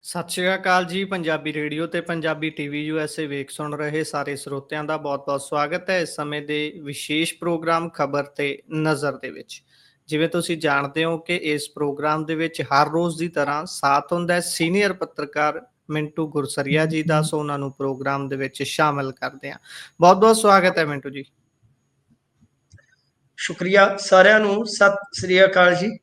ਸਤਿ ਸ਼੍ਰੀ ਅਕਾਲ ਜੀ। ਪੰਜਾਬੀ ਰੇਡੀਓ ਤੇ ਪੰਜਾਬੀ ਟੀਵੀ ਯੂਐਸਏ ਵੇਖ ਸੁਣ ਰਹੇ ਸਾਰੇ ਸਰੋਤਿਆਂ ਦਾ ਬਹੁਤ-ਬਹੁਤ ਸਵਾਗਤ ਹੈ ਇਸ ਸਮੇਂ ਦੇ ਵਿਸ਼ੇਸ਼ ਪ੍ਰੋਗਰਾਮ ਖਬਰ ਤੇ ਨਜ਼ਰ ਦੇ ਵਿੱਚ। ਜਿਵੇਂ ਤੁਸੀਂ ਜਾਣਦੇ ਹੋ ਕਿ ਇਸ ਪ੍ਰੋਗਰਾਮ ਦੇ ਵਿੱਚ ਹਰ ਰੋਜ਼ ਦੀ ਤਰ੍ਹਾਂ ਸਾਥ ਹੁੰਦਾ ਹੈ ਸੀਨੀਅਰ ਪੱਤਰਕਾਰ ਮਿੰਟੂ ਗੁਰਸਰੀਆ ਜੀ ਦਾ, ਸੋ ਉਹਨਾਂ ਨੂੰ ਪ੍ਰੋਗਰਾਮ ਦੇ ਵਿੱਚ ਸ਼ਾਮਿਲ ਕਰਦੇ ਹਾਂ। ਬਹੁਤ-ਬਹੁਤ ਸਵਾਗਤ ਹੈ ਮਿੰਟੂ ਜੀ। ਸ਼ੁਕਰੀਆ ਸਾਰਿਆਂ ਨੂੰ, ਸਤਿ ਸ੍ਰੀ ਅਕਾਲ ਜੀ।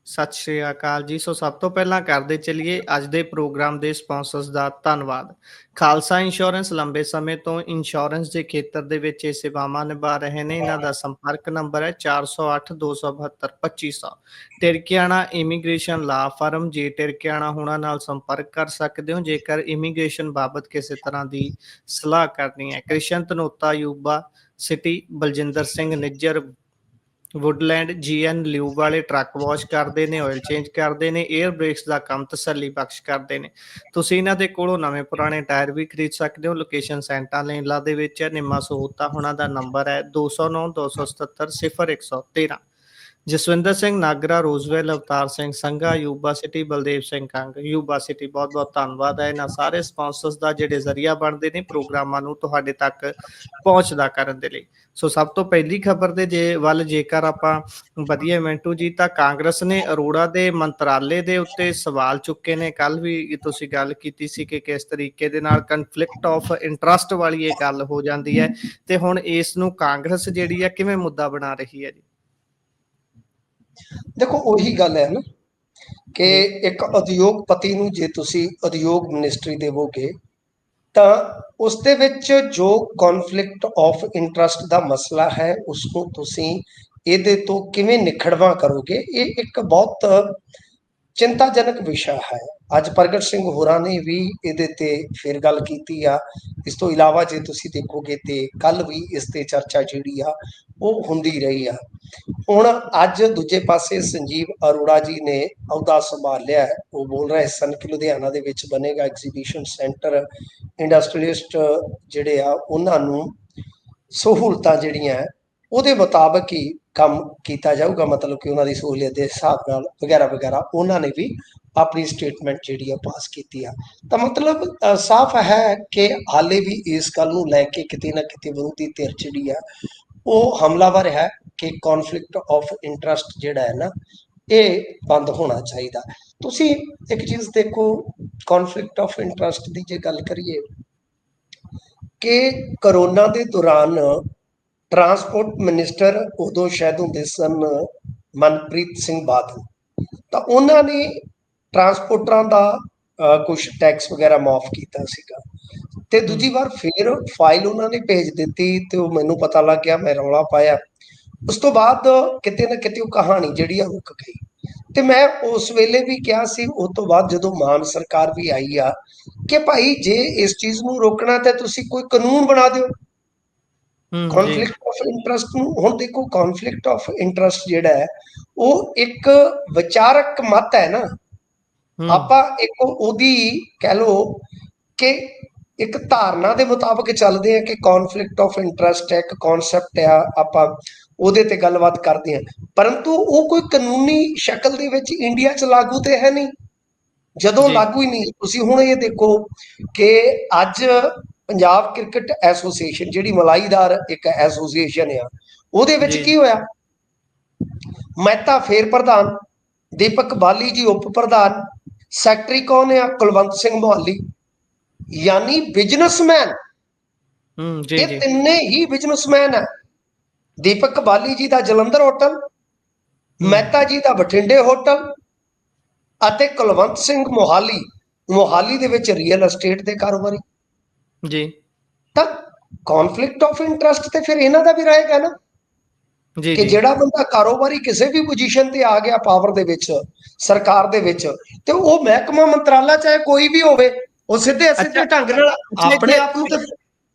ਸਤਿ ਸ਼੍ਰੀ ਅਕਾਲ ਜੀ। ਸੋ ਸਭ ਤੋਂ ਪਹਿਲਾਂ ਕਰਦੇ ਚੱਲੀਏ ਅੱਜ ਦੇ ਪ੍ਰੋਗਰਾਮ ਦੇ ਸਪਾਂਸਰਸ ਦਾ ਧੰਨਵਾਦ। ਖਾਲਸਾ ਇੰਸ਼ੋਰੈਂਸ ਲੰਬੇ ਸਮੇਂ ਤੋਂ ਇੰਸ਼ੋਰੈਂਸ ਦੇ ਖੇਤਰ ਦੇ ਵਿੱਚ ਇਹ ਸੇਵਾਵਾਂ ਨਿਭਾ ਰਹੇ ਨੇ। ਇਹਨਾਂ ਦਾ ਸੰਪਰਕ ਨੰਬਰ ਹੈ 4082722500। ਟਿਰਕਿਆਣਾ ਇਮੀਗ੍ਰੇਸ਼ਨ ਲਾ ਫਰਮ। ਜੇ ਟਿਰਕਿਆਣਾ ਹੋਣਾ ਨਾਲ ਸੰਪਰਕ ਕਰ ਸਕਦੇ ਹੋ ਜੇਕਰ ਇਮੀਗ੍ਰੇਸ਼ਨ ਬਾਬਤ ਕਿਸੇ ਤਰ੍ਹਾਂ ਦੀ ਸਲਾਹ ਕਰਨੀ ਹੈ। Krishan Dhanota Yuba City. Baljinder Singh Nijjar Woodland. GN lube ਵਾਲੇ ਟਰੱਕ ਵਾਸ਼ ਕਰਦੇ ਨੇ, ਆਇਲ ਚੇਂਜ ਕਰਦੇ ਨੇ, 에ਅਰ ਬ੍ਰੇਕਸ ਦਾ ਕੰਮ ਤਸੱਲੀ ਬਖਸ਼ ਕਰਦੇ ਨੇ। ਤੁਸੀਂ ਇਹਨਾਂ ਦੇ ਕੋਲੋਂ ਨਵੇਂ ਪੁਰਾਣੇ ਟਾਇਰ ਵੀ ਖਰੀਦ ਸਕਦੇ ਹੋ। ਲੋਕੇਸ਼ਨ ਸੈਂਟਾ ਲੇਨਲਾ ਦੇ ਵਿੱਚ ਹੈ। ਨਿੰਮਾ ਸਹੂਤਾ ਹੋਣਾ ਦਾ ਨੰਬਰ ਹੈ 2092770113। Jaswinder Singh Nagra Roseville. Avtar Singh Sangha Yuba City. Baldev Singh Kang Yuba City. ਬਹੁਤ ਬਹੁਤ ਧੰਨਵਾਦ ਹੈ ਇਹਨਾਂ ਸਾਰੇ ਸਪਾਂਸਰਸ ਦਾ ਜਿਹੜੇ ਜ਼ਰੀਆ ਬਣਦੇ ਨੇ ਪ੍ਰੋਗਰਾਮਾਂ ਨੂੰ ਤੁਹਾਡੇ ਤੱਕ ਪਹੁੰਚਦਾ ਕਰਨ ਦੇ ਲਈ। ਸੋ ਸਭ ਤੋਂ ਪਹਿਲੀ ਖਬਰ ਦੇ ਜੇਕਰ ਆਪਾਂ ਵਧੀਆ ਮਿੰਟੂ ਜੀ, ਤਾਂ ਕਾਂਗਰਸ ਨੇ ਅਰੋੜਾ ਦੇ ਮੰਤਰਾਲੇ ਦੇ ਉੱਤੇ ਸਵਾਲ ਚੁੱਕੇ ਨੇ। ਕੱਲ ਵੀ ਤੁਸੀਂ ਗੱਲ ਕੀਤੀ ਸੀ ਕਿ ਕਿਸ ਤਰੀਕੇ ਦੇ ਨਾਲ ਕਨਫਲਿਕਟ ਆਫ ਇੰਟਰਸਟ ਵਾਲੀ ਇਹ ਗੱਲ ਹੋ ਜਾਂਦੀ ਹੈ ਤੇ ਹੁਣ ਇਸ ਨੂੰ ਕਾਂਗਰਸ ਜਿਹੜੀ ਹੈ ਕਿਵੇਂ ਮੁੱਦਾ ਬਣਾ ਰਹੀ ਹੈ ਜੀ। ਦੇਖੋ ਉਹੀ ਗੱਲ ਹੈ ਨਾ ਕਿ ਇੱਕ ਉਦਯੋਗਪਤੀ ਨੂੰ ਜੇ ਤੁਸੀਂ ਉਦਯੋਗ ਮਿਨਿਸਟਰੀ ਦੇਵੋਗੇ ਤਾਂ ਉਸ ਦੇ ਵਿੱਚ ਜੋ ਕਨਫਲਿਕਟ ਆਫ ਇੰਟਰਸਟ ਦਾ ਮਸਲਾ ਹੈ ਉਸ ਨੂੰ ਤੁਸੀਂ ਇਹਦੇ ਤੋਂ ਕਿਵੇਂ ਨਿਖੜਵਾ ਕਰੋਗੇ, ਇਹ ਇੱਕ ਬਹੁਤ ਚਿੰਤਾਜਨਕ ਵਿਸ਼ਾ ਹੈ। ਅੱਜ ਪ੍ਰਗਟ ਸਿੰਘ ਹੋਰਾਂ ਨੇ ਵੀ ਇਹਦੇ ਤੇ ਫਿਰ ਗੱਲ ਕੀਤੀ ਆ। ਇਸ ਤੋਂ ਇਲਾਵਾ ਜੇ ਤੁਸੀਂ ਦੇਖੋਗੇ ਤੇ ਕੱਲ ਵੀ ਇਸ ਤੇ ਚਰਚਾ ਜਿਹੜੀ ਆ ਉਹ ਹੁੰਦੀ ਰਹੀ ਆ। ਹੁਣ ਅੱਜ ਦੂਜੇ ਪਾਸੇ ਸੰਜੀਵ ਅਰੋੜਾ ਜੀ ਨੇ ਅਹੁਦਾ ਸੰਭਾਲਿਆ। ਉਹ ਬੋਲ ਰਹੇ ਸਨ ਕਿ ਲੁਧਿਆਣਾ ਦੇ ਵਿੱਚ ਬਣੇਗਾ ਐਗਜ਼ੀਬਿਸ਼ਨ ਸੈਂਟਰ। ਇੰਡਸਟਰੀਲਿਸਟ ਜਿਹੜੇ ਆ ਉਹਨਾਂ ਨੂੰ ਸਹੂਲਤਾਂ ਜਿਹੜੀਆਂ ਉਹਦੇ ਮੁਤਾਬਕ ਹੀ ਕੰਮ ਕੀਤਾ ਜਾਊਗਾ, ਮਤਲਬ ਕਿ ਉਹਨਾਂ ਦੀ ਸਹੂਲੀਅਤ ਦੇ ਹਿਸਾਬ ਨਾਲ ਵਗੈਰਾ ਵਗੈਰਾ ਉਹਨਾਂ ਨੇ ਵੀ ਆਪਣੀ ਸਟੇਟਮੈਂਟ ਜਿਹੜੀ ਆ ਪਾਸ ਕੀਤੀ ਆ। ਤਾਂ ਮਤਲਬ ਸਾਫ਼ ਹੈ ਕਿ ਹਾਲੇ ਵੀ ਇਸ ਗੱਲ ਨੂੰ ਲੈ ਕੇ ਕਿਤੇ ਨਾ ਕਿਤੇ ਵਿਰੋਧੀ ਧਿਰ ਜਿਹੜੀ ਆ ਉਹ ਹਮਲਾਵਰ ਹੈ ਕਿ ਕਨਫਲਿਕਟ ਆਫ ਇੰਟਰਸਟ ਜਿਹੜਾ ਹੈ ਨਾ ਇਹ ਬੰਦ ਹੋਣਾ ਚਾਹੀਦਾ। ਤੁਸੀਂ ਇੱਕ ਚੀਜ਼ ਦੇਖੋ, ਕਨਫਲਿਕਟ ਆਫ ਇੰਟਰਸਟ ਦੀ ਜੇ ਗੱਲ ਕਰੀਏ ਕਿ ਕਰੋਨਾ ਦੇ ਦੌਰਾਨ ਟਰਾਂਸਪੋਰਟ ਮਿਨਿਸਟਰ ਉਦੋਂ ਸ਼ਾਇਦ ਹੁੰਦੇ ਸਨ ਮਨਪ੍ਰੀਤ ਸਿੰਘ ਬਾਦਲ, ਤਾਂ ਉਹਨਾਂ ਨੇ ਟਰਾਂਸਪੋਰਟਰਾਂ ਦਾ ਕੁਛ ਟੈਕਸ ਵਗੈਰਾ ਮਾਫ ਕੀਤਾ ਸੀਗਾ ਤੇ ਦੂਜੀ ਵਾਰ ਫਿਰ ਫਾਈਲ ਉਹਨਾਂ ਨੇ ਭੇਜ ਦਿੱਤੀ ਤੇ ਉਹ ਮੈਨੂੰ ਪਤਾ ਲੱਗ ਗਿਆ, ਮੈਂ ਰੌਲਾ ਪਾਇਆ। ਉਸ ਤੋਂ ਬਾਅਦ ਕਿਤੇ ਨਾ ਕਿਤੇ ਉਹ ਕਹਾਣੀ ਜਿਹੜੀ ਆ ਰੁਕ ਗਈ ਤੇ ਮੈਂ ਉਸ ਵੇਲੇ ਵੀ ਕਿਹਾ ਸੀ। ਉਸ ਤੋਂ ਬਾਅਦ ਜਦੋਂ ਮਾਨ ਸਰਕਾਰ ਵੀ ਆਈ ਆ ਕਿ ਭਾਈ ਜੇ ਇਸ ਚੀਜ਼ ਨੂੰ ਰੋਕਣਾ ਤਾਂ ਤੁਸੀਂ ਕੋਈ ਕਾਨੂੰਨ ਬਣਾ ਦਿਓ ਕਨਫਲਿਕਟ ਆਫ ਇੰਟਰਸਟ ਨੂੰ। ਹੁਣ ਦੇਖੋ ਕਨਫਲਿਕਟ ਆਫ ਇੰਟਰਸਟ ਜਿਹੜਾ ਹੈ ਉਹ ਇੱਕ ਵਿਚਾਰਕ ਮਤ ਹੈ ਨਾ। ਆਪਾਂ ਇੱਕ ਉਹਦੀ ਕਹਿ ਲਓ ਕਿ ਇੱਕ ਧਾਰਨਾ ਦੇ ਮੁਤਾਬਕ ਚੱਲਦੇ ਆ ਕਿ ਕਨਫਲਿਕਟ ਆਫ ਇੰਟਰਸਟ ਹੈ, ਇੱਕ ਕਨਸੈਪਟ ਆ, ਆਪਾਂ ਉਹਦੇ ਤੇ ਗੱਲਬਾਤ ਕਰਦੇ ਹਾਂ। ਪਰੰਤੂ ਉਹ ਕੋਈ ਕਾਨੂੰਨੀ ਸ਼ਕਲ ਦੇ ਵਿੱਚ ਇੰਡੀਆ 'ਚ ਲਾਗੂ ਤੇ ਹੈ ਨਹੀਂ। ਜਦੋਂ ਲਾਗੂ ਹੀ ਨਹੀਂ, ਤੁਸੀਂ ਹੁਣ ਇਹ ਦੇਖੋ ਕਿ ਅੱਜ ਪੰਜਾਬ ਕ੍ਰਿਕਟ ਐਸੋਸੀਏਸ਼ਨ ਜਿਹੜੀ ਮਲਾਈਦਾਰ ਇੱਕ ਐਸੋਸੀਏਸ਼ਨ ਆ ਉਹਦੇ ਵਿੱਚ ਕੀ ਹੋਇਆ, ਮਹਿਤਾ ਫੇਰ ਪ੍ਰਧਾਨ, ਦੀਪਕ ਬਾਲੀ ਜੀ ਉਪ ਪ੍ਰਧਾਨ, ਸੈਕਟਰੀ ਕੌਣ ਆ, ਕੁਲਵੰਤ ਸਿੰਘ ਮੋਹਾਲੀ। ਯਾਨੀ ਬਿਜ਼ਨਸਮੈਨ, ਇਹ ਤਿੰਨੇ ਹੀ ਬਿਜ਼ਨਸਮੈਨ ਹੈ। ਦੀਪਕ ਬਾਲੀ ਜੀ ਦਾ ਜਲੰਧਰ ਹੋਟਲ, ਮਹਿਤਾ ਜੀ ਦਾ ਬਠਿੰਡੇ ਹੋਟਲ ਅਤੇ ਕੁਲਵੰਤ ਸਿੰਘ ਮੋਹਾਲੀ ਦੇ ਵਿੱਚ ਰੀਅਲ ਐਸਟੇਟ ਦੇ ਕਾਰੋਬਾਰੀ ਜੀ। ਤਾਂ ਕਨਫਲਿਕਟ ਆਫ ਇੰਟਰਸਟ ਤੇ ਫਿਰ ਇਹਨਾਂ ਦਾ ਵੀ ਰਹੇਗਾ ਨਾ ਕਿ ਜਿਹੜਾ ਬੰਦਾ ਕਾਰੋਬਾਰੀ ਕਿਸੇ ਵੀ ਪੋਜੀਸ਼ਨ ਤੇ ਆ ਗਿਆ ਪਾਵਰ ਦੇ ਵਿੱਚ, ਸਰਕਾਰ ਦੇ ਵਿੱਚ, ਤੇ ਉਹ ਮਹਿਕਮਾ ਮੰਤਰਾਲਾ ਚਾਹੇ ਕੋਈ ਵੀ ਹੋਵੇ ਉਹ ਸਿੱਧੇ ਢੰਗ ਨਾਲ ਆਪਣੇ ਆਪ ਨੂੰ ਤਾਂ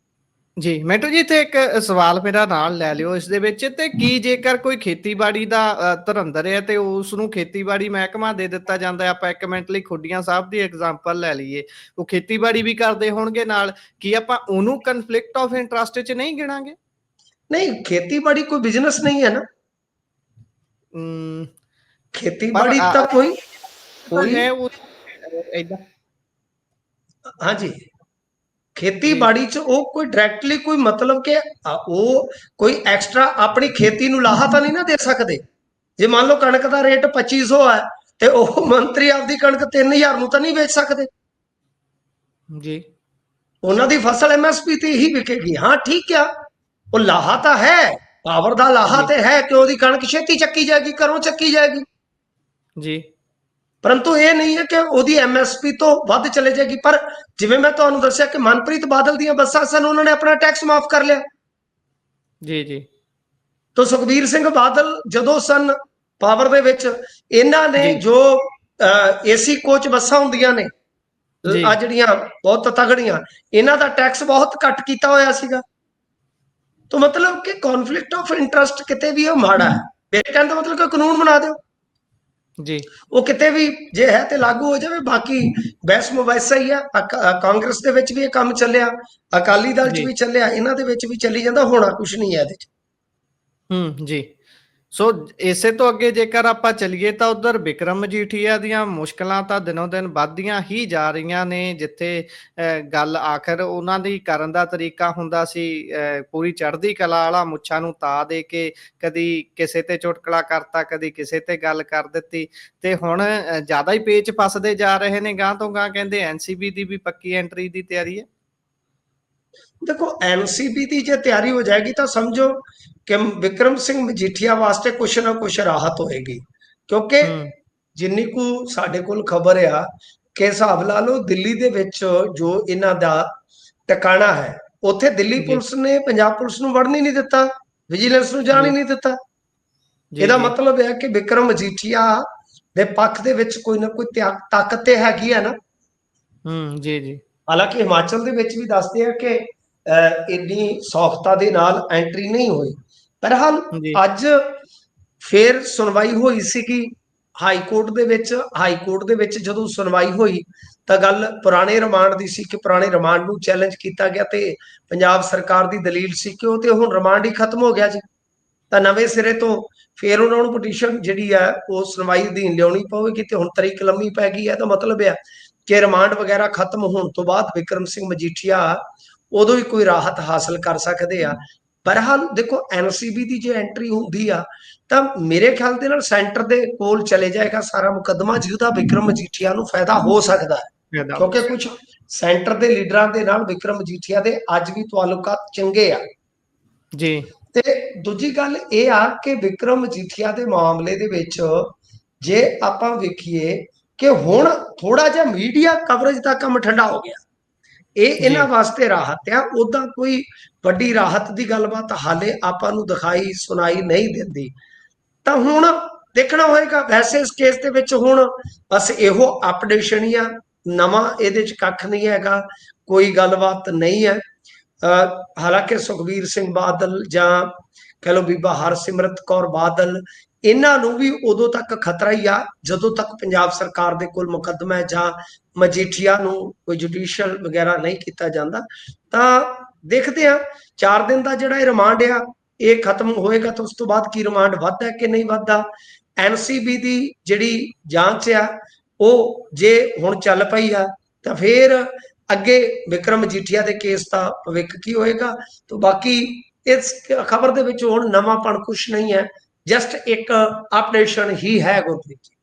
ਜੀ। ਮਿੰਟੂ ਜੀ ਇੱਥੇ ਇੱਕ ਸਵਾਲ ਮੇਰਾ ਨਾਲ ਲੈ ਲਿਓ ਇਸ ਦੇ ਵਿੱਚ, ਤੇ ਕੀ ਜੇਕਰ ਕੋਈ ਖੇਤੀਬਾੜੀ ਦਾ ਧੁਰੰਦਰ ਹੈ ਤੇ ਉਸ ਨੂੰ ਖੇਤੀਬਾੜੀ ਮਹਿਕਮਾ ਦੇ ਦਿੱਤਾ ਜਾਂਦਾ ਹੈ। ਆਪਾਂ ਇੱਕ ਮਿੰਟ ਲਈ ਖੁੱਡੀਆਂ ਸਾਹਿਬ ਦੀ ਐਗਜ਼ਾਮਪਲ ਲੈ ਲਈਏ, ਉਹ ਖੇਤੀਬਾੜੀ ਵੀ ਕਰਦੇ ਹੋਣਗੇ ਨਾਲ, ਕੀ ਆਪਾਂ ਉਹਨੂੰ ਕਨਫਲਿਕਟ ਆਫ ਇੰਟਰਸਟ 'ਚ ਨਹੀਂ ਗਿਣਾਂਗੇ? ਨਹੀਂ, ਖੇਤੀਬਾੜੀ ਕੋਈ ਬਿਜ਼ਨਸ ਨਹੀਂ ਹੈ ਨਾ। ਖੇਤੀਬਾੜੀ ਤਾਂ ਕੋਈ ਹੈ ਉਹ ਏਦਾਂ ਹਾਂਜੀ, ਜੀ, ਖੇਤੀਬਾੜੀ 'ਚ ਉਹ ਕੋਈ ਡਾਇਰੈਕਟਲੀ ਕੋਈ ਮਤਲਬ ਕਿ ਉਹ ਕੋਈ ਐਕਸਟਰਾ ਆਪਣੀ ਖੇਤੀ ਨੂੰ ਲਾਹਾ ਤਾਂ ਨਹੀਂ ਨਾ ਦੇ ਸਕਦੇ। ਜੇ ਮੰਨ ਲਓ ਕਣਕ ਦਾ ਰੇਟ 2500 ਹੈ ਤੇ ਉਹ ਮੰਤਰੀ ਆਪਦੀ ਕਣਕ 3000 ਨੂੰ ਤਾਂ ਨਹੀਂ ਵੇਚ ਸਕਦੇ। ਜੀ, ਉਹਨਾਂ ਦੀ ਫਸਲ MSP ਤੇ ਹੀ ਵਿਕੇਗੀ। ਹਾਂ ਠੀਕ ਆ, ਉਹ ਲਾਹਾ ਤਾਂ ਹੈ, ਪਾਵਰ ਦਾ ਲਾਹਾ ਜੀ, ਤੇ ਹੈ ਕਿ ਉਹਦੀ ਕਣਕ ਛੇਤੀ ਚੱਕੀ ਜਾਏਗੀ, ਘਰੋਂ ਚੱਕੀ ਜਾਏਗੀ। ਜੀ, ਪਰੰਤੂ ਇਹ ਨਹੀਂ ਹੈ ਕਿ ਉਹਦੀ MSP ਤੋਂ ਵੱਧ ਚਲੇ ਜਾਏਗੀ। ਪਰ ਜਿਵੇਂ ਮੈਂ ਤੁਹਾਨੂੰ ਦੱਸਿਆ ਕਿ ਮਨਪ੍ਰੀਤ ਬਾਦਲ ਦੀਆਂ ਬੱਸਾਂ ਸਨ, ਉਹਨਾਂ ਨੇ ਆਪਣਾ ਟੈਕਸ ਮਾਫ ਕਰ ਲਿਆ। ਜੀ, ਜੀ, ਤਾਂ ਸੁਖਬੀਰ ਸਿੰਘ ਬਾਦਲ ਜਦੋਂ ਸਨ ਪਾਵਰ ਦੇ ਵਿੱਚ, ਇਹਨਾਂ ਨੇ ਜੀ, ਜੋ AC ਕੋਚ ਬੱਸਾਂ ਹੁੰਦੀਆਂ ਨੇ ਜੀ, ਆ ਜਿਹੜੀਆਂ ਬਹੁਤ ਤਗੜੀਆਂ, ਇਹਨਾਂ ਦਾ ਟੈਕਸ ਬਹੁਤ ਘੱਟ ਕੀਤਾ ਹੋਇਆ ਸੀਗਾ। ਤਾਂ ਮਤਲਬ ਕਿ ਕੌਨਫਲਿਕਟ ਆਫ ਇੰਟਰਸਟ ਕਿਤੇ ਵੀ ਉਹ ਮਾੜਾ ਹੈ। ਮੇਰੇ ਕਹਿਣ ਦਾ ਮਤਲਬ ਕਿ ਕਾਨੂੰਨ ਬਣਾ ਦਿਓ, ਜੀ, ਉਹ ਕਿਤੇ ਵੀ ਜੇ ਹੈ ਤੇ ਲਾਗੂ ਹੋ ਜਾਵੇ। ਬਾਕੀ ਬਹਿਸ ਮੁਬਾਹਿਸਾ ਹੀ ਆ। ਕਾਂਗਰਸ ਦੇ ਵਿੱਚ ਵੀ ਇਹ ਕੰਮ ਚੱਲਿਆ, ਅਕਾਲੀ ਦਲ 'ਚ ਜੀ। ਵੀ ਚੱਲਿਆ, ਇਹਨਾਂ ਦੇ ਵਿੱਚ ਵੀ ਚੱਲੀ ਜਾਂਦਾ। ਹੋਣਾ ਕੁਛ ਨਹੀਂ ਹੈ ਇਹਦੇ 'ਚ। ਜੀ। ਸੋ ਇਸੇ ਤੋਂ ਅੱਗੇ ਜੇਕਰ ਆਪਾਂ ਚੱਲੀਏ ਤਾਂ ਉੱਧਰ ਬਿਕਰਮ ਮਜੀਠੀਆ ਦੀਆਂ ਮੁਸ਼ਕਲਾਂ ਤਾਂ ਦਿਨੋਂ ਦਿਨ ਵੱਧਦੀਆਂ ਹੀ ਜਾ ਰਹੀਆਂ ਨੇ। ਜਿੱਥੇ ਗੱਲ ਆਖਰ ਉਹਨਾਂ ਦੀ ਕਰਨ ਦਾ ਤਰੀਕਾ ਹੁੰਦਾ ਸੀ, ਪੂਰੀ ਚੜ੍ਹਦੀ ਕਲਾ ਵਾਲਾ, ਮੁੱਛਾਂ ਨੂੰ ਤਾ ਦੇ ਕੇ ਕਦੀ ਕਿਸੇ ਤੇ ਚੁਟਕਲਾ ਕਰਤਾ, ਕਦੀ ਕਿਸੇ ਤੇ ਗੱਲ ਕਰ ਦਿੱਤੀ, ਤੇ ਹੁਣ ਜ਼ਿਆਦਾ ਹੀ ਪੇਚ ਫਸਦੇ ਜਾ ਰਹੇ ਨੇ। ਗਾਂਹ ਤੋਂ ਗਾਂਹ ਕਹਿੰਦੇ NCB ਦੀ ਵੀ ਪੱਕੀ ਐਂਟਰੀ ਦੀ ਤਿਆਰੀ ਹੈ। ਦੇਖੋ, NCB ਦੀ ਜੇ ਤਿਆਰੀ ਹੋ ਜਾਏਗੀ ਤਾਂ ਸਮਝੋ ਕਿ ਵਿਕਰਮ ਸਿੰਘ ਮਜੀਠੀਆ ਵਾਸਤੇ ਕੁਛ ਨਾ ਕੁਛ ਰਾਹਤ ਹੋਏਗੀ। ਕਿਉਂਕਿ ਹੂੰ, ਜਿੰਨੀ ਕੁ ਸਾਡੇ ਕੋਲ ਖਬਰ ਆ ਕਿ ਹਿਸਾਬ ਲਾ ਲਓ, ਦਿੱਲੀ ਦੇ ਵਿੱਚ ਜੋ ਇਹਨਾਂ ਦਾ ਟਿਕਾਣਾ ਹੈ, ਉੱਥੇ ਦਿੱਲੀ ਜੀ, ਪੁਲਿਸ ਨੇ ਪੰਜਾਬ ਪੁਲਿਸ ਨੂੰ ਵੜਨ ਹੀ ਨਹੀਂ ਦਿੱਤਾ, ਵਿਜੀਲੈਂਸ ਨੂੰ ਜਾਣ ਹੀ ਜੀ, ਨਹੀਂ ਦਿੱਤਾ। ਜੀ, ਇਹਦਾ ਜੀ, ਮਤਲਬ ਹੈ ਕਿ ਵਿਕਰਮ ਮਜੀਠੀਆ ਦੇ ਪੱਖ ਦੇ ਵਿੱਚ ਕੋਈ ਨਾ ਕੋਈ ਤਾਕਤ ਤੇ ਹੈਗੀ ਹੈ ਨਾ। ਜੀ, ਜੀ, ਹਾਲਾਂਕਿ ਹਿਮਾਚਲ ਦੇ ਵਿੱਚ ਵੀ ਦੱਸਦੇ ਆ ਕਿ ਇੰਨੀ ਸੌਖਤਾ ਦੇ ਨਾਲ ਐਂਟਰੀ ਨਹੀਂ ਹੋਈ। ਬਹਰਹਾਲ ਜੀ, ਅੱਜ ਫੇਰ ਸੁਣਵਾਈ ਹੋਈ ਸੀਗੀ ਹਾਈ ਕੋਰਟ ਦੇ ਵਿੱਚ। ਹਾਈ ਕੋਰਟ ਦੇ ਵਿੱਚ ਜਦੋਂ ਸੁਣਵਾਈ ਹੋਈ ਤਾਂ ਗੱਲ ਪੁਰਾਣੇ ਰਿਮਾਂਡ ਦੀ ਸੀ ਕਿ ਪੁਰਾਣੇ ਰਿਮਾਂਡ ਨੂੰ ਚੈਲੰਜ ਕੀਤਾ ਗਿਆ, ਤੇ ਪੰਜਾਬ ਸਰਕਾਰ ਦੀ ਦਲੀਲ ਸੀ ਕਿ ਉਹ ਤੇ ਹੁਣ ਰਿਮਾਂਡ ਹੀ ਖਤਮ ਹੋ ਗਿਆ ਜੀ, ਤਾਂ ਨਵੇਂ ਸਿਰੇ ਤੋਂ ਫੇਰ ਉਹਨਾਂ ਨੂੰ ਪਟੀਸ਼ਨ ਜਿਹੜੀ ਹੈ ਉਹ ਸੁਣਵਾਈ ਅਧੀਨ ਲਿਆਉਣੀ ਪਵੇਗੀ। ਤੇ ਹੁਣ ਤਰੀਕ ਲੰਮੀ ਪੈ ਗਈ ਹੈ, ਤਾਂ ਮਤਲਬ ਹੈ ਕਿ ਰਿਮਾਂਡ ਵਗੈਰਾ ਖਤਮ ਹੋਣ ਤੋਂ ਬਾਅਦ ਵਿਕਰਮ ਸਿੰਘ ਮਜੀਠੀਆ ਉਦੋਂ ਹੀ ਕੋਈ ਰਾਹਤ ਹਾਸਲ ਕਰ ਸਕਦੇ ਆ। ਬਹਰਹਾਲ ਦੇਖੋ, NCB ਦੀ ਜੇ ਐਂਟਰੀ ਹੁੰਦੀ ਆ ਤਾਂ ਮੇਰੇ ਖਿਆਲ ਦੇ ਨਾਲ ਸੈਂਟਰ ਦੇ ਕੋਲ ਚਲੇ ਜਾਏਗਾ ਸਾਰਾ ਮੁਕੱਦਮਾ, ਜਿਹਦਾ ਵਿਕਰਮ ਮਜੀਠੀਆ ਨੂੰ ਫਾਇਦਾ ਹੋ ਸਕਦਾ ਹੈ। ਫਾਇਦਾ ਹੋ ਕਿਉਂਕਿ ਕੁਝ ਸਕਦਾ। ਸੈਂਟਰ ਦੇ ਲੀਡਰਾਂ ਦੇ ਨਾਲ ਵਿਕਰਮ ਮਜੀਠੀਆ ਦੇ ਅੱਜ ਵੀ ਤਾਲੁਕਾਤ ਚੰਗੇ ਆ। ਜੀ, ਤੇ ਦੂਜੀ ਗੱਲ ਇਹ ਆ ਕਿ ਵਿਕਰਮ ਮਜੀਠੀਆ ਦੇ ਮਾਮਲੇ ਦੇ ਵਿੱਚ ਜੇ ਆਪਾਂ ਵੇਖੀਏ ਕਿ ਹੁਣ ਥੋੜਾ ਜਿਹਾ ਮੀਡੀਆ ਕਵਰੇਜ ਦਾ ਕੰਮ ਠੰਡਾ ਹੋ ਗਿਆ, ਇਹ ਜੀ, ਇਹਨਾਂ ਵਾਸਤੇ ਰਾਹਤ ਆ। ਉਦਾਂ ਕੋਈ ਵੱਡੀ ਰਾਹਤ ਦੀ ਗੱਲਬਾਤ ਹਾਲੇ ਆਪਾਂ ਨੂੰ ਦਿਖਾਈ ਸੁਣਾਈ ਨਹੀਂ ਦਿੰਦੀ। ਤਾਂ ਹੁਣ ਦੇਖਣਾ ਹੋਏਗਾ। ਵੈਸੇ ਇਸ ਕੇਸ ਦੇ ਵਿੱਚ ਹੁਣ ਬਸ ਇਹੋ ਅਪਡੇਸ਼ਨ ਹੀ ਆ, ਨਵਾਂ ਇਹਦੇ 'ਚ ਕੱਖ ਨਹੀਂ ਹੈਗਾ, ਕੋਈ ਗੱਲਬਾਤ ਨਹੀਂ ਹੈ। ਹਾਲਾਂਕਿ ਸੁਖਬੀਰ ਸਿੰਘ ਬਾਦਲ ਜਾਂ ਕਹਿ ਲਓ ਬੀਬਾ ਹਰਸਿਮਰਤ ਕੌਰ ਬਾਦਲ, ਇਹਨਾਂ ਨੂੰ ਵੀ ਉਦੋਂ ਤੱਕ ਖਤਰਾ ਹੀ ਆ ਜਦੋਂ ਤੱਕ ਪੰਜਾਬ ਸਰਕਾਰ ਦੇ ਕੋਲ ਮੁਕੱਦਮਾ ਹੈ ਜਾਂ ਮਜੀਠੀਆ ਨੂੰ ਕੋਈ ਜੁਡੀਸ਼ੀਅਲ ਵਗੈਰਾ ਨਹੀਂ ਕੀਤਾ ਜਾਂਦਾ। ਤਾਂ ਦੇਖਦੇ ਆ 4 ਦਿਨ ਦਾ ਜਿਹੜਾ ਇਹ ਰਿਮਾਂਡ ਆ ਇਹ ਖਤਮ ਹੋਏਗਾ ਤਾਂ ਉਸ ਤੋਂ ਬਾਅਦ ਕੀ ਰਿਮਾਂਡ ਵੱਧਦਾ ਕਿ ਨਹੀਂ ਵੱਧਦਾ। NCB ਦੀ ਜਿਹੜੀ ਜਾਂਚ ਆ ਉਹ ਜੇ ਹੁਣ ਚੱਲ ਪਈ ਆ ਤਾਂ ਫਿਰ ਅੱਗੇ ਵਿਕਰਮ ਮਜੀਠੀਆ ਦੇ ਕੇਸ ਦਾ ਭਵਿੱਖ ਕੀ ਹੋਏਗਾ। ਤਾਂ ਬਾਕੀ ਇਸ ਖਬਰ ਦੇ ਵਿੱਚ ਹੁਣ ਨਵਾਂਪਣ ਕੁਛ ਨਹੀਂ ਹੈ, ਜਸਟ ਇੱਕ ਅਪਡੇਸ਼ਨ ਹੀ ਹੈ ਗੁਰਪ੍ਰੀਤ ਜੀ।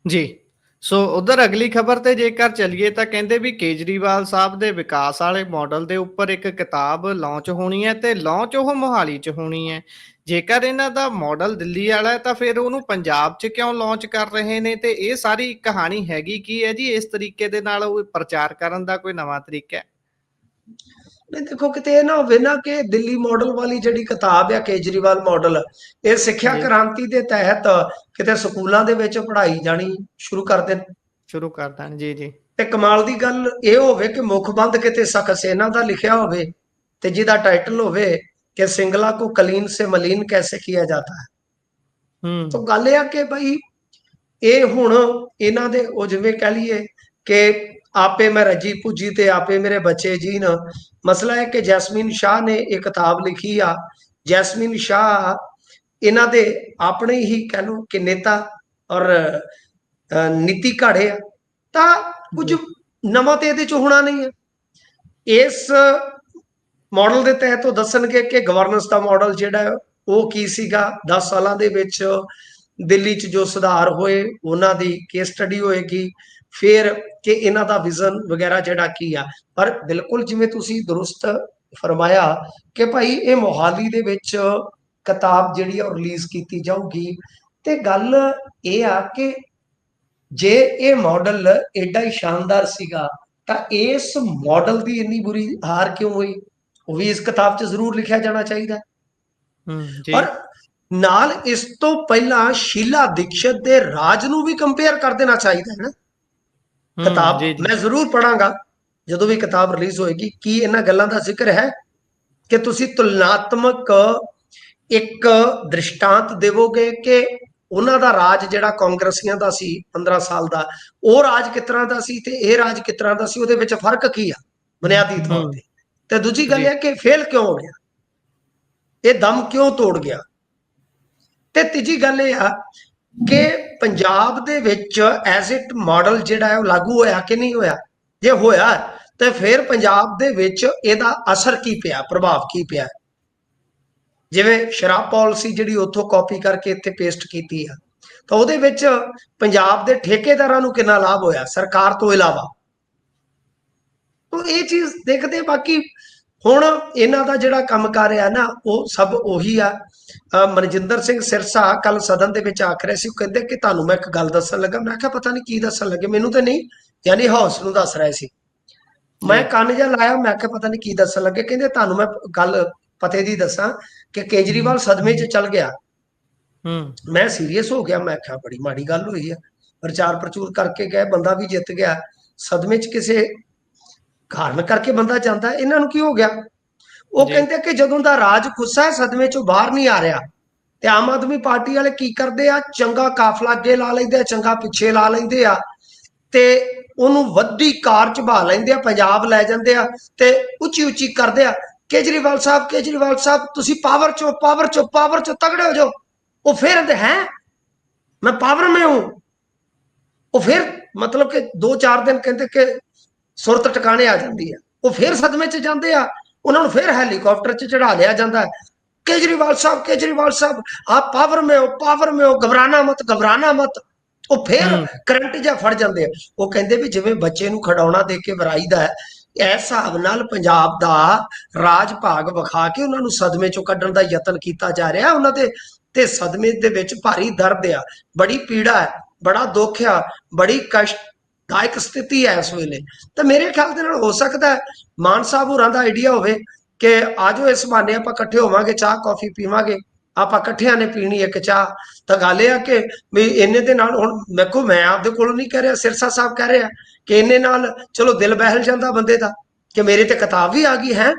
ਜੀ। ਸੋ ਉਧਰ ਅਗਲੀ ਖਬਰ ਤੇ ਜੇਕਰ ਚੱਲੀਏ ਤਾਂ ਕਹਿੰਦੇ ਵੀ ਕੇਜਰੀਵਾਲ ਸਾਹਿਬ ਦੇ ਵਿਕਾਸ ਵਾਲੇ ਮਾਡਲ ਦੇ ਉੱਪਰ ਇੱਕ ਕਿਤਾਬ ਲਾਂਚ ਹੋਣੀ ਹੈ, ਤੇ ਲਾਂਚ ਉਹ ਮੋਹਾਲੀ 'ਚ ਹੋਣੀ ਹੈ। ਜੇਕਰ ਇਹਨਾਂ ਦਾ ਮਾਡਲ ਦਿੱਲੀ ਵਾਲਾ ਹੈ ਤਾਂ ਫਿਰ ਉਹਨੂੰ ਪੰਜਾਬ 'ਚ ਕਿਉਂ ਲਾਂਚ ਕਰ ਰਹੇ ਨੇ, ਤੇ ਇਹ ਸਾਰੀ ਕਹਾਣੀ ਹੈਗੀ ਕੀ ਹੈ ਜੀ? ਇਸ ਤਰੀਕੇ ਦੇ ਨਾਲ ਉਹ ਪ੍ਰਚਾਰ ਕਰਨ ਦਾ ਕੋਈ ਨਵਾਂ ਤਰੀਕਾ ਹੈ? ਨਹੀਂ ਦੇਖੋ, ਕਿਤੇ ਇਹ ਨਾ ਹੋਵੇ ਨਾ ਕਿ ਦਿੱਲੀ ਮਾਡਲ ਵਾਲੀ ਜਿਹੜੀ ਕਿਤਾਬ ਆ ਕੇਜਰੀਵਾਲ ਮਾਡਲ, ਇਹ ਸਿੱਖਿਆ ਜੀ, ਕ੍ਰਾਂਤੀ ਦੇ ਤਹਿਤ ਕਿਤੇ ਸਕੂਲਾਂ ਦੇ ਵਿੱਚ ਪੜ੍ਹਾਈ ਜਾਣੀ ਸ਼ੁਰੂ ਕਰ ਦੇਣ। ਸ਼ੁਰੂ ਕਰ ਦੇਣ। ਜੀ, ਜੀ, ਤੇ ਕਮਾਲ ਦੀ ਗੱਲ ਇਹ ਹੋਵੇ ਕਿ ਮੁੱਖ ਬੰਦ ਕਿਤੇ ਸਕਸੇਨਾ ਦਾ ਲਿਖਿਆ ਹੋਵੇ ਤੇ ਜਿਹਦਾ ਟਾਈਟਲ ਹੋਵੇ ਕਿ ਸਿੰਗਲਾ ਕੋ ਕਲੀਨ ਸੇ ਮਲੀਨ ਕੈਸੇ ਕੀਆ ਜਾਤਾ ਹੈ। ਤਾਂ ਹੂੰ, ਗੱਲ ਇਹ ਆ ਕਿ ਭਾਈ ਇਹ ਹੁਣ ਇਹਨਾਂ ਦੇ ਉਹ ਜਿਵੇਂ ਕਹਿ ਲਈਏ ਕਿ ਆਪੇ ਮੈਂ ਰੱਜੀ ਪੁੱਜੀ ਤੇ ਆਪੇ ਮੇਰੇ ਬੱਚੇ ਜੀਣ। ਮਸਲਾ ਹੈ ਕਿ ਜੈਸਮੀਨ ਸ਼ਾਹ ਨੇ ਇਹ ਕਿਤਾਬ ਲਿਖੀ ਆ। ਜੈਸਮੀਨ ਸ਼ਾਹ ਇਹਨਾਂ ਦੇ ਆਪਣੇ ਹੀ ਕਹਿ ਲਓ ਕਿ ਨੇਤਾ ਔਰ ਨੀਤੀ ਘਾੜੇ ਆ। ਤਾਂ ਕੁਝ ਜੀ, ਨਵਾਂ ਤੇ ਇਹਦੇ ਚ ਹੋਣਾ ਨਹੀਂ ਹੈ। ਇਸ ਮਾਡਲ ਦੇ ਤਹਿਤ ਉਹ ਦੱਸਣਗੇ ਕਿ ਗਵਰਨੈਂਸ ਦਾ ਮਾਡਲ ਜਿਹੜਾ ਉਹ ਕੀ ਸੀਗਾ, 10 ਸਾਲਾਂ ਦੇ ਵਿੱਚ ਦਿੱਲੀ 'ਚ ਜੋ ਸੁਧਾਰ ਹੋਏ ਉਹਨਾਂ ਦੀ ਕੇਸ ਸਟੱਡੀ ਹੋਏਗੀ, ਫਿਰ ਕਿ ਇਹਨਾਂ ਦਾ ਵਿਜ਼ਨ ਵਗੈਰਾ ਜਿਹੜਾ ਕੀ ਆ। ਪਰ ਬਿਲਕੁਲ ਜਿਵੇਂ ਤੁਸੀਂ ਦਰੁਸਤ ਫਰਮਾਇਆ ਕਿ ਭਾਈ ਇਹ ਮੋਹਾਲੀ ਦੇ ਵਿੱਚ ਕਿਤਾਬ ਜਿਹੜੀ ਆ ਉਹ ਰਿਲੀਜ਼ ਕੀਤੀ ਜਾਊਗੀ, ਤੇ ਗੱਲ ਇਹ ਆ ਕਿ ਜੇ ਇਹ ਮਾਡਲ ਐਡਾ ਹੀ ਸ਼ਾਨਦਾਰ ਸੀਗਾ ਤਾਂ ਇਸ ਮਾਡਲ ਦੀ ਇੰਨੀ ਬੁਰੀ ਹਾਰ ਕਿਉਂ ਹੋਈ, ਉਹ ਵੀ ਇਸ ਕਿਤਾਬ 'ਚ ਜ਼ਰੂਰ ਲਿਖਿਆ ਜਾਣਾ ਚਾਹੀਦਾ। ਜੀ ਔਰ ਨਾਲ ਇਸ ਤੋਂ ਪਹਿਲਾਂ ਸ਼ੀਲਾ ਦੀਕਸ਼ਤ ਦੇ ਰਾਜ ਨੂੰ ਵੀ ਕੰਪੇਅਰ ਕਰ ਦੇਣਾ ਚਾਹੀਦਾ ਹੈ ਨਾ। ਕਿਤਾਬ ਜੀ ਜੀ ਮੈਂ ਜ਼ਰੂਰ ਪੜਾਂਗਾ ਜਦੋਂ ਵੀ ਕਿਤਾਬ ਰਿਲੀਜ਼ ਹੋਏਗੀ। ਕੀ ਇਹਨਾਂ ਗੱਲਾਂ ਦਾ ਜ਼ਿਕਰ ਹੈ ਕਿ ਤੁਸੀਂ ਤੁਲਨਾਤਮਕ ਇੱਕ ਦ੍ਰਿਸ਼ਟਾਂਤ ਦੇਵੋਗੇ ਕਿ ਉਹਨਾਂ ਦਾ ਰਾਜ ਜਿਹੜਾ ਕਾਂਗਰਸੀਆਂ ਦਾ ਸੀ 15 ਸਾਲ ਦਾ, ਉਹ ਰਾਜ ਕਿਸ ਤਰ੍ਹਾਂ ਦਾ ਸੀ ਤੇ ਇਹ ਰਾਜ ਕਿਸ ਤਰ੍ਹਾਂ ਦਾ ਸੀ, ਉਹਦੇ ਵਿੱਚ ਫਰਕ ਕੀ ਆ ਬੁਨਿਆਦੀ ਤੌਰ ਤੇ। ਤੇ ਦੂਜੀ ਗੱਲ ਜੀ ਇਹ ਕਿ ਫੇਲ ਕਿਉਂ ਹੋ ਗਿਆ, ਇਹ ਦਮ ਕਿਉਂ ਤੋੜ ਗਿਆ। ਤੇ ਤੀਜੀ ਗੱਲ ਇਹ ਆ ਕਿ ਪੰਜਾਬ ਦੇ ਵਿੱਚ ਐਜ਼ ਇਟ ਮਾਡਲ ਜਿਹੜਾ ਹੈ ਉਹ ਲਾਗੂ ਹੋਇਆ ਕਿ ਨਹੀਂ ਹੋਇਆ। ਜੇ ਹੋਇਆ ਤੇ ਫਿਰ ਪੰਜਾਬ ਦੇ ਵਿੱਚ ਇਹਦਾ ਅਸਰ ਕੀ ਪਿਆ, ਪ੍ਰਭਾਵ ਕੀ ਪਿਆ। ਜਿਵੇਂ ਸ਼ਰਾਬ ਪਾਲਿਸੀ ਜਿਹੜੀ ਉੱਥੋਂ ਕਾਪੀ ਕਰਕੇ ਇੱਥੇ ਪੇਸਟ ਕੀਤੀ ਆ, ਤਾਂ ਉਹਦੇ ਵਿੱਚ ਪੰਜਾਬ ਦੇ ਠੇਕੇਦਾਰਾਂ ਨੂੰ ਕਿੰਨਾ ਲਾਭ ਹੋਇਆ ਸਰਕਾਰ ਤੋਂ ਇਲਾਵਾ। ਤਾਂ ਇਹ ਚੀਜ਼ ਦੇਖਦੇ। ਬਾਕੀ ਹੁਣ ਇਹਨਾਂ ਦਾ ਜਿਹੜਾ ਕੰਮ ਕਰ ਰਿਹਾ ਨਾ ਉਹ ਸਭ ਉਹੀ ਆ। ਮਨਜਿੰਦਰ ਸਿੰਘ ਸਿਰਸਾ ਕੱਲ ਸਦਨ ਦੇ ਵਿੱਚ ਆਖ ਰਹੇ ਸੀ, ਉਹ ਕਹਿੰਦੇ ਕਿ ਤੁਹਾਨੂੰ ਮੈਂ ਇੱਕ ਗੱਲ ਦੱਸਣ ਲੱਗਾ। ਮੈਂ ਕਿਹਾ ਪਤਾ ਨਹੀਂ ਕੀ ਦੱਸਣ ਲੱਗੇ, ਮੈਨੂੰ ਤੇ ਨਹੀਂ, ਯਾਨੀ ਹਾਊਸ ਨੂੰ ਦੱਸ ਰਹੇ ਸੀ। ਮੈਂ ਕੰਨ ਜਿਹਾ ਲਾਇਆ, ਮੈਂ ਕਿਹਾ ਪਤਾ ਨਹੀਂ ਕੀ ਦੱਸਣ ਲੱਗੇ। ਕਹਿੰਦੇ ਤੁਹਾਨੂੰ ਮੈਂ ਗੱਲ ਪਤੇ ਦੀ ਦੱਸਾਂ ਕਿ ਕੇਜਰੀਵਾਲ ਸਦਮੇ 'ਚ ਚੱਲ ਗਿਆ। ਮੈਂ ਸੀਰੀਅਸ ਹੋ ਗਿਆ, ਮੈਂ ਕਿਹਾ ਬੜੀ ਮਾੜੀ ਗੱਲ ਹੋਈ ਆ। ਪ੍ਰਚਾਰ ਪ੍ਰਚੂਰ ਕਰਕੇ ਗਏ, ਬੰਦਾ ਵੀ ਜਿੱਤ ਗਿਆ, ਸਦਮੇ 'ਚ ਕਿਸੇ ਕਾਰਨ ਕਰਕੇ ਬੰਦਾ ਜਾਂਦਾ, ਇਹਨਾਂ ਨੂੰ ਕੀ ਹੋ ਗਿਆ। ਉਹ ਕਹਿੰਦੇ ਕਿ ਜਦੋਂ ਦਾ ਰਾਜ ਖੁੱਸਾ ਸਦਮੇ 'ਚੋਂ ਬਾਹਰ ਨਹੀਂ ਆ ਰਿਹਾ, ਤੇ ਆਮ ਆਦਮੀ ਪਾਰਟੀ ਵਾਲੇ ਕੀ ਕਰਦੇ ਆ, ਚੰਗਾ ਕਾਫਲਾ ਅੱਗੇ ਲਾ ਲੈਂਦੇ ਆ, ਚੰਗਾ ਪਿੱਛੇ ਲਾ ਲੈਂਦੇ ਆ, ਤੇ ਉਹਨੂੰ ਵੱਡੀ ਕਾਰ ਚਬਾ ਲੈਂਦੇ ਆ, ਪੰਜਾਬ ਲੈ ਜਾਂਦੇ ਆ ਤੇ ਉੱਚੀ ਉੱਚੀ ਕਰਦੇ ਆ, ਕੇਜਰੀਵਾਲ ਸਾਹਿਬ ਤੁਸੀਂ ਪਾਵਰ ਚੋਂ ਤਗੜੇ ਹੋ ਜਾਓ। ਉਹ ਫਿਰ ਹੈ ਮੈਂ ਪਾਵਰ में हूं, ਉਹ ਫਿਰ मतलब ਕਿ 2-4 ਦਿਨ ਕਹਿੰਦੇ ਕਿ ਸੁਰਤ ਟਿਕਾਣੇ ਆ ਜਾਂਦੀ ਹੈ। ਉਹ ਫਿਰ ਸਦਮੇ 'ਚ ਜਾਂਦੇ ਆ, ਉਹਨਾਂ ਨੂੰ ਫਿਰ ਹੈਲੀਕਾਪਟਰ 'ਚ ਚੜਾ ਲਿਆ ਜਾਂਦਾ ਹੈ। ਕੇਜਰੀਵਾਲ ਸਾਹਿਬ ਆਪ ਪਾਵਰ में हो, घबराना मत। ਉਹ ਫਿਰ ਕਰੰਟ ਜਿਹਾ ਫੜ ਜਾਂਦੇ ਆ। ਉਹ ਕਹਿੰਦੇ ਵੀ ਜਿਵੇਂ ਬੱਚੇ ਨੂੰ ਖਿਡੌਣਾ ਦੇ ਕੇ ਵਰਾਈਦਾ ਹੈ, ਇਸ ਹਿਸਾਬ ਨਾਲ ਪੰਜਾਬ ਦਾ ਰਾਜ ਭਾਗ ਵਿਖਾ ਕੇ ਉਹਨਾਂ ਨੂੰ ਸਦਮੇ 'ਚੋਂ ਕੱਢਣ ਦਾ ਯਤਨ ਕੀਤਾ ਜਾ ਰਿਹਾ। ਉਹਨਾਂ ਦੇ ਤੇ ਸਦਮੇ ਦੇ ਵਿੱਚ ਭਾਰੀ ਦਰਦ ਆ, ਬੜੀ ਪੀੜਾ ਹੈ, ਬੜਾ ਦੁੱਖ ਆ, ਬੜੀ ਕਸ਼ਟਦਾਇਕ ਸਥਿਤੀ ਹੈ ਇਸ ਵੇਲੇ। ਤਾਂ ਮੇਰੇ ਖਿਆਲ ਦੇ ਨਾਲ ਹੋ ਸਕਦਾ ਹੈ ਮਾਨ ਸਾਹਿਬ ਹੋਰਾਂ ਦਾ ਆਈਡੀਆ ਹੋਵੇ ਕਿ ਆਜੋ ਇਸ ਬਹਾਨੇ ਆਪਾਂ ਇਕੱਠੇ ਹੋਵਾਂਗੇ, ਚਾਹ ਕੌਫੀ ਪੀਵਾਂਗੇ, ਆਪਾਂ ਇਕੱਠਿਆਂ ਨੇ ਪੀਣੀ ਇੱਕ ਚਾਹ। ਤਾਂ ਗੱਲ ਇਹ ਆ ਕਿ ਵੀ ਇੰਨੇ ਦੇ ਨਾਲ ਹੁਣ ਦੇਖੋ, ਮੈਂ ਆਪਦੇ ਕੋਲੋਂ ਨਹੀਂ ਕਹਿ ਰਿਹਾ, ਸਿਰਸਾ ਸਾਹਿਬ ਕਹਿ ਰਿਹਾ ਕਿ ਇੰਨੇ ਨਾਲ ਚਲੋ ਦਿਲ ਬਹਿਲ ਜਾਂਦਾ ਬੰਦੇ ਦਾ ਕਿ ਮੇਰੇ ਤੇ ਕਿਤਾਬ ਵੀ ਆ ਗਈ ਹੈ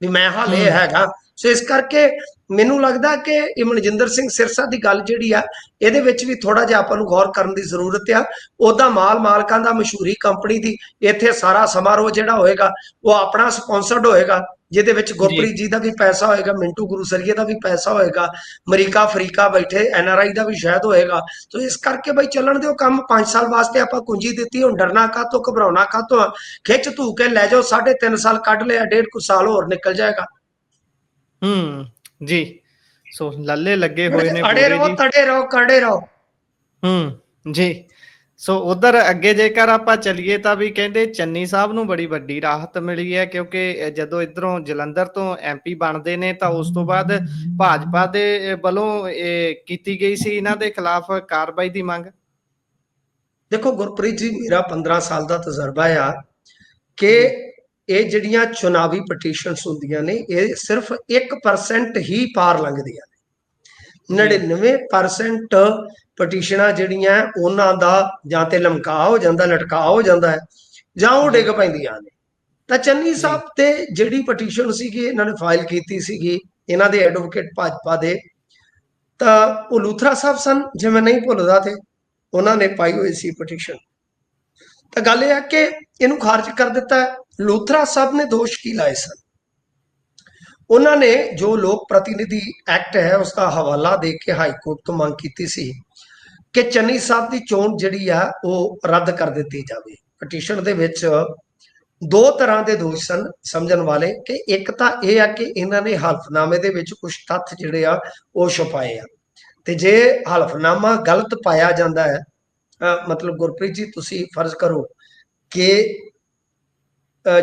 ਵੀ ਮੈਂ ਹਾਲੇ ਹੈਗਾ। ਸੋ ਇਸ ਕਰਕੇ ਮੈਨੂੰ ਲੱਗਦਾ ਕਿ ਇਹ ਮਨਜਿੰਦਰ ਸਿੰਘ ਸਿਰਸਾ ਦੀ ਗੱਲ ਜਿਹੜੀ ਆ ਇਹਦੇ ਵਿੱਚ ਵੀ ਥੋੜਾ ਜਿਹਾ ਆਪਾਂ ਨੂੰ ਗੌਰ ਕਰਨ ਦੀ ਜ਼ਰੂਰਤ ਆ। ਉਹਦਾ ਮਾਲਕਾਂ ਦਾ ਮਸ਼ਹੂਰੀ ਕੰਪਨੀ ਦੀ ਇੱਥੇ ਸਾਰਾ ਸਮਾਰੋਹ ਜਿਹੜਾ ਹੋਏਗਾ ਉਹ ਆਪਣਾ ਸਪਾਂਸਰਡ ਹੋਏਗਾ, ਜਿਹਦੇ ਵਿੱਚ ਗੁਰਪ੍ਰੀਤ ਜੀ ਦਾ ਵੀ ਪੈਸਾ ਹੋਏਗਾ, ਮਿੰਟੂ ਗੁਰੂਸਰੀਏ ਦਾ ਵੀ ਪੈਸਾ ਹੋਏਗਾ, ਅਮਰੀਕਾ ਅਫਰੀਕਾ ਬੈਠੇ NRI ਦਾ ਵੀ ਸ਼ਾਇਦ ਹੋਏਗਾ। ਸੋ ਇਸ ਕਰਕੇ ਬਈ ਚੱਲਣ ਦਿਓ ਕੰਮ। 5 ਸਾਲ ਵਾਸਤੇ ਆਪਾਂ ਕੁੰਜੀ ਦਿੱਤੀ, ਹੁਣ ਡਰਨਾ ਕਾਹਤੋਂ, ਘਬਰਾਉਣਾ ਕਾਹਤੋਂ, ਖਿੱਚ ਧੂ ਕੇ ਲੈ ਜਾਓ। 3.5 ਸਾਲ ਕੱਢ ਲਿਆ, 1.5 ਸਾਲ ਹੋਰ ਨਿਕਲ ਜਾਏਗਾ। ਜੀ ਸੋ ਲੱਲੇ ਲੱਗੇ ਹੋਏ ਨੇ ਅੜੇ ਰਹੋ, ਤੜੇ ਰਹੋ, ਕੜੇ ਰਹੋ। ਜੀ ਸੋ ਉਧਰ ਅੱਗੇ ਜੇਕਰ ਆਪਾਂ ਚੱਲੀਏ ਤਾਂ ਵੀ ਕਹਿੰਦੇ ਚੰਨੀ ਸਾਹਿਬ ਨੂੰ ਬੜੀ ਵੱਡੀ ਰਾਹਤ ਮਿਲੀ ਹੈ, ਕਿਉਂਕਿ ਜਦੋਂ ਇਧਰੋਂ ਜਲੰਧਰ ਤੋਂ MP ਬਣਦੇ ਨੇ ਤਾਂ ਉਸ ਤੋਂ ਬਾਅਦ ਭਾਜਪਾ ਦੇ ਵੱਲੋਂ ਇਹ ਕੀਤੀ ਗਈ ਸੀ ਇਹਨਾਂ ਦੇ ਖਿਲਾਫ ਕਾਰਵਾਈ ਦੀ ਮੰਗ। ਦੇਖੋ ਗੁਰਪ੍ਰੀਤ ਜੀ, ਮੇਰਾ 15 ਸਾਲ ਦਾ ਤਜਰਬਾ ਆ ਕਿ ਇਹ ਜਿਹੜੀਆਂ ਚੁਣਾਵੀ ਪਟੀਸ਼ਨਸ ਹੁੰਦੀਆਂ ਨੇ ਇਹ ਸਿਰਫ 1% ਹੀ ਪਾਰ ਲੰਘਦੀਆਂ ਨੇ। 99% ਪਟੀਸ਼ਨਾਂ ਜਿਹੜੀਆਂ ਉਹਨਾਂ ਦਾ ਜਾਂ ਤੇ ਲਮਕਾ ਹੋ ਜਾਂਦਾ, ਲਟਕਾ ਹੋ ਜਾਂਦਾ ਹੈ, ਜਾਂ ਉਹ ਡਿੱਗ ਪੈਂਦੀਆਂ ਨੇ। ਤਾਂ ਚੰਨੀ ਸਾਹਿਬ ਤੇ ਜਿਹੜੀ ਪਟੀਸ਼ਨ ਸੀਗੀ ਇਹਨਾਂ ਨੇ ਫਾਈਲ ਕੀਤੀ ਸੀਗੀ, ਇਹਨਾਂ ਦੇ ਐਡਵੋਕੇਟ ਭਾਜਪਾ ਦੇ, ਤਾਂ ਉਹ ਲੂਥਰਾ ਸਾਹਿਬ ਸਨ ਜੇ ਮੈਂ ਨਹੀਂ ਭੁੱਲਦਾ, ਤੇ ਉਹਨਾਂ ਨੇ ਪਾਈ ਹੋਈ ਸੀ ਪਟੀਸ਼ਨ। ਤਾਂ ਗੱਲ ਇਹ ਹੈ ਕਿ ਇਹਨੂੰ ਖਾਰਜ ਕਰ ਦਿੱਤਾ। ਲੂਥਰਾ ਸਾਹਿਬ ਨੇ ਦੋਸ਼ ਕੀ ਲਾਏ ਸਨ? ਉਹਨਾਂ ਨੇ ਜੋ ਲੋਕ ਪ੍ਰਤੀਨਿਧੀ ਐਕਟ ਹੈ ਉਸ ਦਾ ਹਵਾਲਾ ਦੇ ਕੇ ਹਾਈ ਕੋਰਟ ਤੋਂ ਮੰਗ ਕੀਤੀ ਸੀ ਕਿ ਚੰਨੀ ਸਾਹਿਬ ਦੀ ਚੋਣ ਜਿਹੜੀ ਆ ਉਹ ਰੱਦ ਕਰ ਦਿੱਤੀ ਜਾਵੇ, ਪਟੀਸ਼ਨ ਦੇ ਵਿੱਚ ਦੋ ਤਰ੍ਹਾਂ ਦੇ ਦੋਸ਼ ਸਨ ਸਮਝਣ ਵਾਲੇ, ਕਿ ਇੱਕ ਤਾਂ ਇਹ ਆ ਕਿ ਇਹਨਾਂ ਨੇ ਹਲਫਨਾਮੇ ਦੇ ਵਿੱਚ ਕੁਝ ਤੱਥ ਜਿਹੜੇ ਆ ਉਹ ਛੁਪਾਏ ਆ, ਤੇ ਜੇ ਹਲਫਨਾਮਾ ਗਲਤ ਪਾਇਆ ਜਾਂਦਾ ਹੈ, ਮਤਲਬ ਗੁਰਪ੍ਰੀਤ ਜੀ ਤੁਸੀਂ ਫਰਜ਼ ਕਰੋ ਕਿ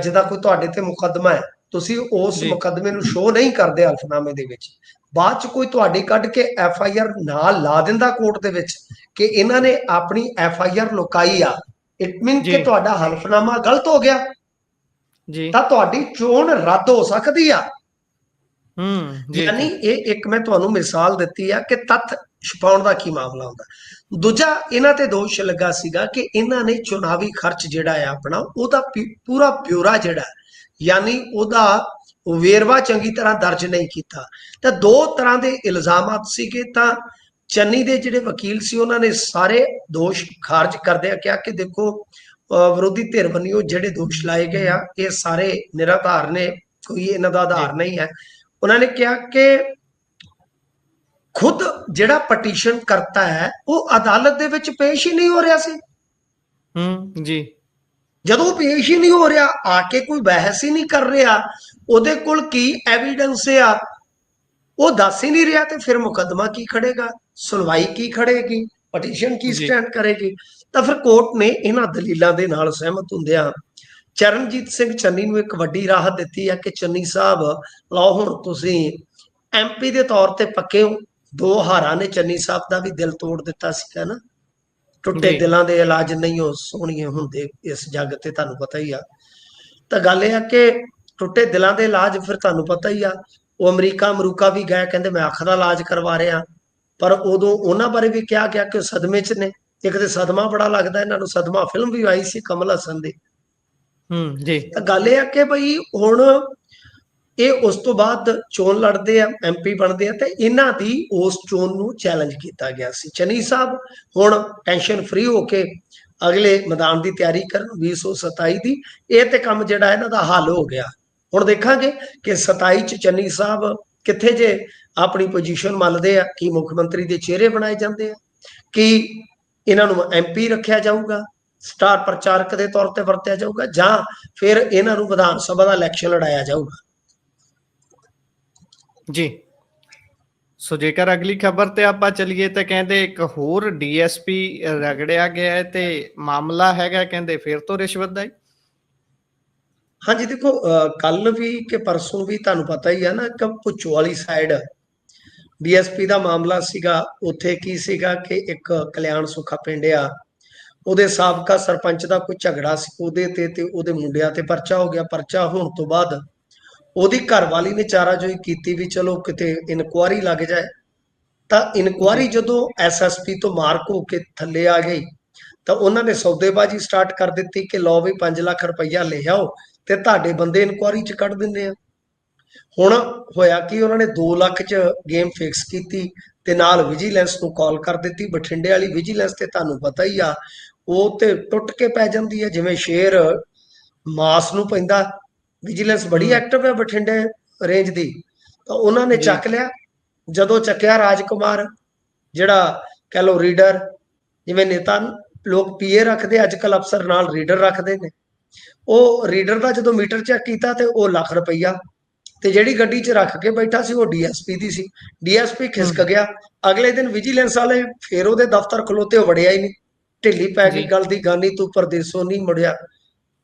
ਜਿੱਦਾਂ ਕੋਈ ਤੁਹਾਡੇ ਤੇ ਮੁਕੱਦਮਾ ਹੈ, ਤੁਸੀਂ ਉਸ ਜੀ ਮੁਕੱਦਮੇ ਨੂੰ ਸ਼ੋਅ ਨਹੀਂ ਕਰਦੇ ਹਲਫਨਾਮੇ ਦੇ ਵਿੱਚ, ਬਾਅਦ ਚ ਕੋਈ ਤੁਹਾਡੀ ਕੱਢ ਕੇ ਐਫ ਆਈ ਆਰ ਨਾਲ ਲਾ ਦਿੰਦਾ ਕੋਰਟ ਦੇ ਵਿੱਚ ਕਿ ਇਹਨਾਂ ਨੇ ਆਪਣੀ ਐਫ ਆਈ ਆਰ ਲੁਕਾਈ ਆ, ਇਟ ਮੀਨ ਕਿ ਜੀ ਤੁਹਾਡਾ ਹਲਫਨਾਮਾ ਗਲਤ ਹੋ ਗਿਆ, ਜੀ ਤਾਂ ਤੁਹਾਡੀ ਚੋਣ ਰੱਦ ਹੋ ਸਕਦੀ ਆ। ਜੀ ਯਾਨੀ ਜੀ ਇਹ ਇੱਕ ਮੈਂ ਤੁਹਾਨੂੰ ਮਿਸਾਲ ਦਿੱਤੀ ਆ ਕਿ ਤੱਥ ਛੁਪਾਉਣ ਦਾ ਕੀ ਮਾਮਲਾ ਹੁੰਦਾ। ਦੂਜਾ ਇਹਨਾਂ ਤੇ ਦੋਸ਼ ਲੱਗਾ ਸੀਗਾ ਕਿ ਇਹਨਾਂ ਨੇ ਚੁਣਾਵੀ ਖਰਚ ਜਿਹੜਾ ਆ ਆਪਣਾ ਉਹਦਾ ਪੂਰਾ ਬਿਊਰਾ ਜਿਹੜਾ, ਯਾਨੀ ਉਹਦਾ ਵੇਰਵਾ ਚੰਗੀ ਤਰ੍ਹਾਂ ਦਰਜ ਨਹੀਂ ਕੀਤਾ। ਤਾਂ ਦੋ ਤਰ੍ਹਾਂ ਦੇ ਇਲਜ਼ਾਮਾਤ ਸੀਗੇ। ਤਾਂ ਚੰਨੀ ਦੇ ਜਿਹੜੇ ਵਕੀਲ ਸੀ ਉਹਨਾਂ ਨੇ ਸਾਰੇ ਦੋਸ਼ ਖਾਰਜ ਕਰਦਿਆਂ ਕਿਹਾ ਕਿ ਦੇਖੋ ਵਿਰੋਧੀ ਧਿਰ ਵੱਲੋਂ ਜਿਹੜੇ ਦੋਸ਼ ਲਾਏ ਗਏ ਆ ਇਹ ਸਾਰੇ ਨਿਰਾਧਾਰ ਨੇ, ਕੋਈ ਇਹਨਾਂ ਦਾ ਜੀ ਆਧਾਰ ਨਹੀਂ ਹੈ। ਉਹਨਾਂ ਨੇ ਕਿਹਾ ਕਿ ਖੁਦ ਜਿਹੜਾ ਪਟੀਸ਼ਨ ਕਰਤਾ ਹੈ ਉਹ ਅਦਾਲਤ ਦੇ ਵਿੱਚ ਪੇਸ਼ ਹੀ ਨਹੀਂ ਹੋ ਰਿਹਾ ਸੀ। ਜੀ ਜਦੋਂ ਪੇਸ਼ ਹੀ ਨਹੀਂ ਹੋ ਰਿਹਾ, ਆ ਕੇ ਕੋਈ ਬਹਿਸ ਹੀ ਨਹੀਂ ਕਰ ਰਿਹਾ, ਉਹਦੇ ਕੋਲ ਕੀ ਐਵੀਡੈਂਸ ਆ ਉਹ ਦੱਸ ਹੀ ਨਹੀਂ ਰਿਹਾ, ਤੇ ਫਿਰ ਮੁਕੱਦਮਾ ਕੀ ਖੜੇਗਾ, ਸੁਣਵਾਈ ਕੀ ਖੜੇਗੀ, ਪਟੀਸ਼ਨ ਕੀ ਜੀ ਸਟੈਂਡ ਕਰੇਗੀ। ਤਾਂ ਫਿਰ ਕੋਰਟ ਨੇ ਇਹਨਾਂ ਦਲੀਲਾਂ ਦੇ ਨਾਲ ਸਹਿਮਤ ਹੁੰਦਿਆਂ ਚਰਨਜੀਤ ਸਿੰਘ ਚੰਨੀ ਨੂੰ ਇੱਕ ਵੱਡੀ ਰਾਹਤ ਦਿੱਤੀ ਹੈ ਕਿ ਚੰਨੀ ਸਾਹਿਬ ਲਓ ਹੁਣ ਤੁਸੀਂ ਐਮਪੀ ਦੇ ਤੌਰ ਤੇ ਪੱਕੇ ਹੋ। ਦੋ ਹਾਰਾਂ ਨੇ ਚੰਨੀ ਸਾਹਿਬ ਦਾ ਵੀ ਦਿਲ ਤੋੜ ਦਿੱਤਾ ਸੀਗਾ ਨਾ, ਟੁੱਟੇ ਜੀ ਦਿਲਾਂ ਦੇ ਇਲਾਜ ਨਹੀਂ ਹੋ ਸੋਹਣੀਏ ਹੁੰਦੇ ਇਸ ਜੱਗ ਤੇ, ਤੁਹਾਨੂੰ ਪਤਾ ਹੀ ਆ। ਤਾਂ ਗੱਲ ਇਹ ਆ ਕਿ ਟੁੱਟੇ ਦਿਲਾਂ ਦੇ ਇਲਾਜ ਫਿਰ ਤੁਹਾਨੂੰ ਪਤਾ ਹੀ ਆ, ਉਹ ਅਮਰੀਕਾ ਵੀ ਗਏ, ਕਹਿੰਦੇ ਮੈਂ ਅੱਖ ਦਾ ਇਲਾਜ ਕਰਵਾ ਰਿਹਾ, ਪਰ ਉਦੋਂ ਉਹਨਾਂ ਬਾਰੇ ਵੀ ਕਿਹਾ ਗਿਆ ਕਿ ਸਦਮੇ 'ਚ ਨੇ। ਇੱਕ ਤੇ ਸਦਮਾ ਬੜਾ ਲੱਗਦਾ ਇਹਨਾਂ ਨੂੰ, ਸਦਮਾ ਫਿਲਮ ਵੀ ਆਈ ਸੀ ਕਮਲ ਹਸਨ ਦੀ। ਜੀ ਤਾਂ ਗੱਲ ਇਹ ਆ ਕਿ ਬਈ ਹੁਣ ਇਹ ਉਸ ਤੋਂ ਬਾਅਦ ਚੋਣ ਲੜਦੇ ਆ, ਐਮਪੀ ਬਣਦੇ ਆ, ਤੇ ਇਹਨਾਂ ਦੀ ਉਸ ਚੋਣ ਨੂੰ ਚੈਲੰਜ ਕੀਤਾ ਗਿਆ ਸੀ। ਚੰਨੀ ਸਾਹਿਬ ਹੁਣ ਟੈਨਸ਼ਨ ਫ੍ਰੀ ਹੋ ਕੇ ਅਗਲੇ ਮੈਦਾਨ ਦੀ ਤਿਆਰੀ ਕਰਨ 2027 ਦੀ। ਇਹ ਤੇ ਕੰਮ ਜਿਹੜਾ ਇਹਨਾਂ ਦਾ ਹੱਲ ਹੋ ਗਿਆ। ਹੁਣ ਦੇਖਾਂਗੇ ਕਿ 27 ਚ ਚੰਨੀ ਸਾਹਿਬ ਕਿੱਥੇ ਜੇ ਆਪਣੀ ਪੋਜੀਸ਼ਨ ਮੰਨਦੇ ਆ, ਕਿ ਮੁੱਖ ਮੰਤਰੀ ਦੇ ਚਿਹਰੇ ਬਣਾਏ ਜਾਂਦੇ ਆ, ਕਿ ਇਹਨਾਂ ਨੂੰ ਐਮਪੀ ਰੱਖਿਆ ਜਾਊਗਾ, ਸਟਾਰ ਪ੍ਰਚਾਰਕ ਦੇ ਤੌਰ ਤੇ ਵਰਤਿਆ ਜਾਊਗਾ, ਜਾਂ ਫਿਰ ਇਹਨਾਂ ਨੂੰ ਵਿਧਾਨ ਸਭਾ ਦਾ ਇਲੈਕਸ਼ਨ ਲੜਾਇਆ ਜਾਊਗਾ। ਜੀ ਸੋ ਜੇਕਰ ਅਗਲੀ ਖਬਰ ਤੇ ਆਪਾਂ ਚੱਲੀਏ ਤਾਂ ਕਹਿੰਦੇ ਇੱਕ ਹੋਰ ਡੀਐਸਪੀ ਰਗੜਿਆ ਗਿਆ ਹੈ ਤੇ ਮਾਮਲਾ ਹੈਗਾ ਕਹਿੰਦੇ ਫਿਰ ਤੋਂ ਰਿਸ਼ਵਤ ਦਾ ਹੀ। ਹਾਂਜੀ ਦੇਖੋ, ਕੱਲ ਵੀ ਕਿ ਪਰਸੋਂ ਵੀ ਤੁਹਾਨੂੰ ਪਤਾ ਹੀ ਆ ਨਾ ਕਿ ਭੁੱਚੋ ਵਾਲੀ ਸਾਈਡ ਡੀਐਸਪੀ ਦਾ ਮਾਮਲਾ ਸੀਗਾ। ਉੱਥੇ ਕੀ ਸੀਗਾ ਕਿ ਇੱਕ ਕਲਿਆਣ ਸੁੱਖਾ ਪਿੰਡ ਆ, ਉਹਦੇ ਸਾਬਕਾ ਸਰਪੰਚ ਦਾ ਕੋਈ ਝਗੜਾ ਸੀ ਉਹਦੇ ਤੇ ਉਹਦੇ ਮੁੰਡਿਆਂ ਤੇ ਪਰਚਾ ਹੋ ਗਿਆ। ਪਰਚਾ ਹੋਣ ਤੋਂ ਬਾਅਦ ਉਹਦੀ ਘਰਵਾਲੀ ਨੇ ਚਾਰਾਜੋਈ ਕੀਤੀ ਵੀ ਚਲੋ ਕਿਤੇ ਇਨਕੁਆਰੀ ਲੱਗ ਜਾਏ। ਤਾਂ ਇਨਕੁਆਰੀ ਜਦੋਂ ਐਸਐਸਪੀ ਤੋਂ ਮਾਰਕ ਹੋ ਕੇ ਥੱਲੇ ਆ ਗਈ ਤਾਂ ਉਹਨਾਂ ਨੇ ਸੌਦੇਬਾਜ਼ੀ ਸਟਾਰਟ ਕਰ ਦਿੱਤੀ ਕਿ ਲਓ ਵੀ 5 ਲੱਖ ਰੁਪਈਆ ਲੈ ਆਓ ਤੇ ਤੁਹਾਡੇ ਬੰਦੇ ਇਨਕੁਆਰੀ ਚ ਕੱਢ ਦਿੰਦੇ ਆ। ਹੁਣ ਹੋਇਆ ਕਿ ਉਹਨਾਂ ਨੇ 2 ਲੱਖ ਚ ਗੇਮ ਫਿਕਸ ਕੀਤੀ ਤੇ ਨਾਲ ਵਿਜੀਲੈਂਸ ਨੂੰ ਕਾਲ ਕਰ ਦਿੱਤੀ। ਬਠਿੰਡੇ ਵਾਲੀ ਵਿਜੀਲੈਂਸ ਤੇ ਤੁਹਾਨੂੰ ਪਤਾ ਹੀ ਆ, ਉਹ ਤੇ ਟੁੱਟ ਕੇ ਪੈ ਜਾਂਦੀ ਹੈ ਜਿਵੇਂ ਸ਼ੇਰ ਮਾਸ ਨੂੰ ਪੈਂਦਾ। ਵਿਜੀਲੈਂਸ ਬੜੀ ਐਕਟਿਵ ਹੈ ਬਠਿੰਡੇ ਰੇਂਜ ਦੀ। ਤਾਂ ਉਹਨਾਂ ਨੇ ਜੀ ਚੱਕ ਲਿਆ। ਜਦੋਂ ਚੱਕਿਆ ਰਾਜਕੁਮਾਰ ਜਿਹੜਾ ਕਹਿ ਲਓ ਰੀਡਰ, ਜਿਵੇਂ ਨੇਤਾ ਲੋਕ ਪੀਏ ਰੱਖਦੇ ਅੱਜ ਕੱਲ ਅਫਸਰ ਨਾਲ ਰੀਡਰ ਰੱਖਦੇ ਨੇ, ਉਹ ਰੀਡਰ ਦਾ ਜਦੋਂ ਮੀਟਰ ਚੈੱਕ ਕੀਤਾ ਤੇ ਉਹ ਲੱਖ ਰੁਪਈਆ, ਤੇ ਜਿਹੜੀ ਗੱਡੀ 'ਚ ਰੱਖ ਕੇ ਬੈਠਾ ਸੀ ਉਹ ਡੀਐਸਪੀ ਦੀ ਸੀ। ਡੀਐਸਪੀ ਖਿਸਕ ਗਿਆ। ਅਗਲੇ ਦਿਨ ਵਿਜੀਲੈਂਸ ਵਾਲੇ ਫੇਰ ਉਹਦੇ ਦਫ਼ਤਰ ਖਲੋਤੇ, ਉਹ ਵੜਿਆ ਹੀ ਨਹੀਂ। ਢਿੱਲੀ ਪੈ ਗਈ ਗੱਲ ਦੀ ਗਾਨੀ, ਤੂੰ ਪਰਦੇਸੋਂ ਨਹੀਂ ਮੁੜਿਆ,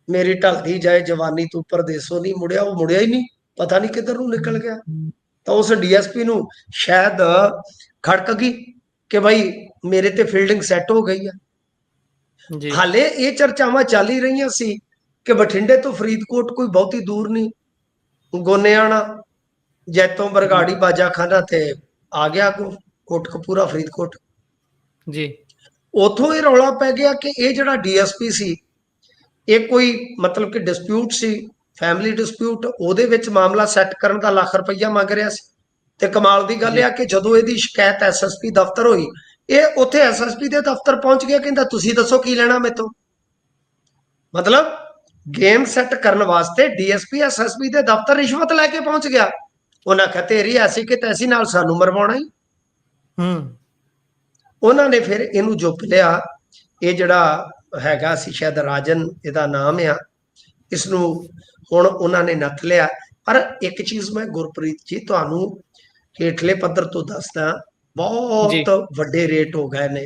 ਮੇਰੀ ਢਲਦੀ ਜਾਏ ਜਵਾਨੀ, ਤੂੰ ਪਰਦੇਸੋਂ ਨਹੀਂ ਮੁੜਿਆ। ਉਹ ਮੁੜਿਆ ਹੀ ਨਹੀਂ, ਪਤਾ ਨਹੀਂ ਕਿੱਧਰ ਨੂੰ ਨਿਕਲ ਗਿਆ। ਤਾਂ ਉਸ ਡੀਐਸਪੀ ਨੂੰ ਸ਼ਾਇਦ ਖੜਕ ਗਈ ਕਿ ਭਾਈ ਮੇਰੇ ਤੇ ਫੀਲਡਿੰਗ ਸੈੱਟ ਹੋ ਗਈ ਆ। ਜੀ ਹਾਲੇ ਇਹ ਚਰਚਾਵਾਂ ਚੱਲ ਹੀ ਰਹੀਆਂ ਸੀ ਕਿ ਬਠਿੰਡੇ ਤੋਂ ਫਰੀਦਕੋਟ ਕੋਈ ਬਹੁਤੀ ਦੂਰ ਨਹੀਂ, ਗੋਨੇਆਣਾ, ਜੈਤੋਂ ਬਰਗਾੜੀ, ਬਾਜਾਖਾਨਾ ਤੇ ਆ ਗਿਆ ਕੋਟਕਪੂਰਾ ਫਰੀਦਕੋਟ। ਜੀ ਉਥੋਂ ਇਹ ਰੌਲਾ ਪੈ ਗਿਆ ਕਿ ਇਹ ਜਿਹੜਾ ਡੀਐਸਪੀ ਸੀ ਇਹ ਕੋਈ ਮਤਲਬ ਕਿ ਡਿਸਪਿਊਟ ਸੀ, ਫੈਮਿਲੀ ਡਿਸਪਿਊਟ, ਉਹਦੇ ਵਿੱਚ ਮਾਮਲਾ ਸੈੱਟ ਕਰਨ ਦਾ ਲੱਖ ਰੁਪਈਆ ਮੰਗ ਰਿਹਾ ਸੀ। ਤੇ ਕਮਾਲ ਦੀ ਗੱਲ ਜੀ ਆ ਕਿ ਜਦੋਂ ਇਹਦੀ ਸ਼ਿਕਾਇਤ ਐਸਐਸਪੀ ਦਫ਼ਤਰ ਹੋਈ, ਇਹ ਉੱਥੇ ਐਸਐਸਪੀ ਦੇ ਦਫ਼ਤਰ ਪਹੁੰਚ ਗਿਆ, ਕਹਿੰਦਾ ਤੁਸੀਂ ਦੱਸੋ ਕੀ ਲੈਣਾ ਮੇਤੋਂ। ਮਤਲਬ ਗੇਮ ਸੈੱਟ ਕਰਨ ਵਾਸਤੇ ਡੀਐਸਪੀ ਐਸਐਸਪੀ ਦੇ ਦਫ਼ਤਰ ਰਿਸ਼ਵਤ ਲੈ ਕੇ ਪਹੁੰਚ ਗਿਆ। ਉਹਨਾਂ ਕਿਹਾ ਤੇਰੀ ਐਸੀ ਕਿ ਤੈਸੀ, ਨਾਲ ਸਾਨੂੰ ਮਰਵਾਉਣਾ ਹੀ। ਉਹਨਾਂ ਨੇ ਫਿਰ ਇਹਨੂੰ ਜੁੱਪ ਲਿਆ। ਇਹ ਜਿਹੜਾ ਹੈਗਾ ਸੀ, ਸ਼ਾਇਦ ਰਾਜਨ ਇਹਦਾ ਨਾਮ ਆ, ਇਸ ਨੂੰ ਹੁਣ ਉਹਨਾਂ ਨੇ ਨੱਥ ਲਿਆ। ਪਰ ਇੱਕ ਚੀਜ਼ ਮੈਂ ਗੁਰਪ੍ਰੀਤ ਜੀ ਤੁਹਾਨੂੰ ਹੇਠਲੇ ਪੱਧਰ ਤੋਂ ਦੱਸਦਾ, ਜੀ ਬਹੁਤ ਵੱਡੇ ਰੇਟ ਹੋ ਗਏ ਨੇ।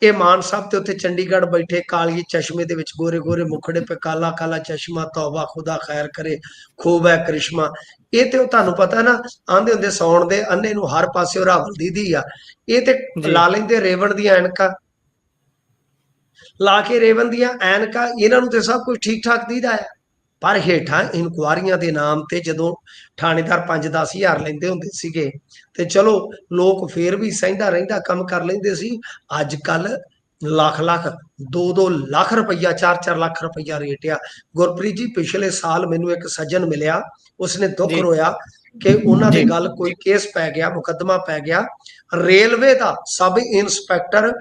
ਇਹ ਮਾਨ ਸਾਹਿਬ ਤੇ ਉੱਥੇ ਚੰਡੀਗੜ੍ਹ ਬੈਠੇ ਕਾਲੀ ਚਸ਼ਮੇ ਦੇ ਵਿੱਚ ਗੋਰੇ ਗੋਰੇ ਮੁਖੜੇ ਪੇ ਕਾਲਾ ਕਾਲਾ ਚਸ਼ਮਾ, ਤੌਬਾ ਖੁਦਾ ਖੈਰ ਕਰੇ, ਖੂਬ ਹੈ ਕਰਿਸ਼ਮਾ। ਇਹ ਤੇ ਉਹ ਤੁਹਾਨੂੰ ਪਤਾ ਨਾ, ਆਂਦੇ ਹੁੰਦੇ ਸੌਣ ਦੇ ਅੰਨੇ ਨੂੰ ਹਰ ਪਾਸੇ ਰਾਵਲ ਦੀਦੀ ਆ। ਇਹ ਤੇ ਜੀ ਲਾ ਲੈਂਦੇ ਰੇਵਣ ਦੀਆਂ ਐਨਕਾਂ, ਲਾ ਕੇ ਰੇਵਨ ਦੀਆਂ ਐਨਕਾਂ, ਇਹਨਾਂ ਨੂੰ ਤੇ ਸਭ ਕੁਝ ਠੀਕ ਠਾਕ ਦੀਦਾ ਆ। ਪਰ ਹੇਠਾਂ ਇਨਕੁਆਰੀਆਂ ਦੇ ਨਾਮ ਤੇ ਜਦੋਂ ਥਾਣੇਦਾਰ 5-10 ਹਜ਼ਾਰ ਲੈਂਦੇ ਹੁੰਦੇ ਸੀਗੇ, ਤੇ ਚਲੋ ਲੋਕ ਫੇਰ ਵੀ ਸਹਿੰਦਾ ਰਹਿੰਦਾ ਕੰਮ ਕਰ ਲੈਂਦੇ ਸੀ। ਅੱਜ ਕੱਲ ਲੱਖ ਲੱਖ 2-2 ਲੱਖ ਰੁਪਈਆ, 4-4 ਲੱਖ ਰੁਪਈਆ ਰੇਟ ਆ। ਗੁਰਪ੍ਰੀਤ ਜੀ ਪਿਛਲੇ ਸਾਲ ਮੈਨੂੰ ਇੱਕ ਸੱਜਣ ਮਿਲਿਆ, ਉਸਨੇ ਦੁੱਖ ਜੀ ਰੋਇਆ ਕਿ ਉਹਨਾਂ ਦੇ ਜੀ ਗੱਲ ਕੋਈ ਕੇਸ ਪੈ ਗਿਆ, ਮੁਕੱਦਮਾ ਪੈ ਗਿਆ। ਰੇਲਵੇ ਦਾ ਸਬ ਇੰਸਪੈਕਟਰ,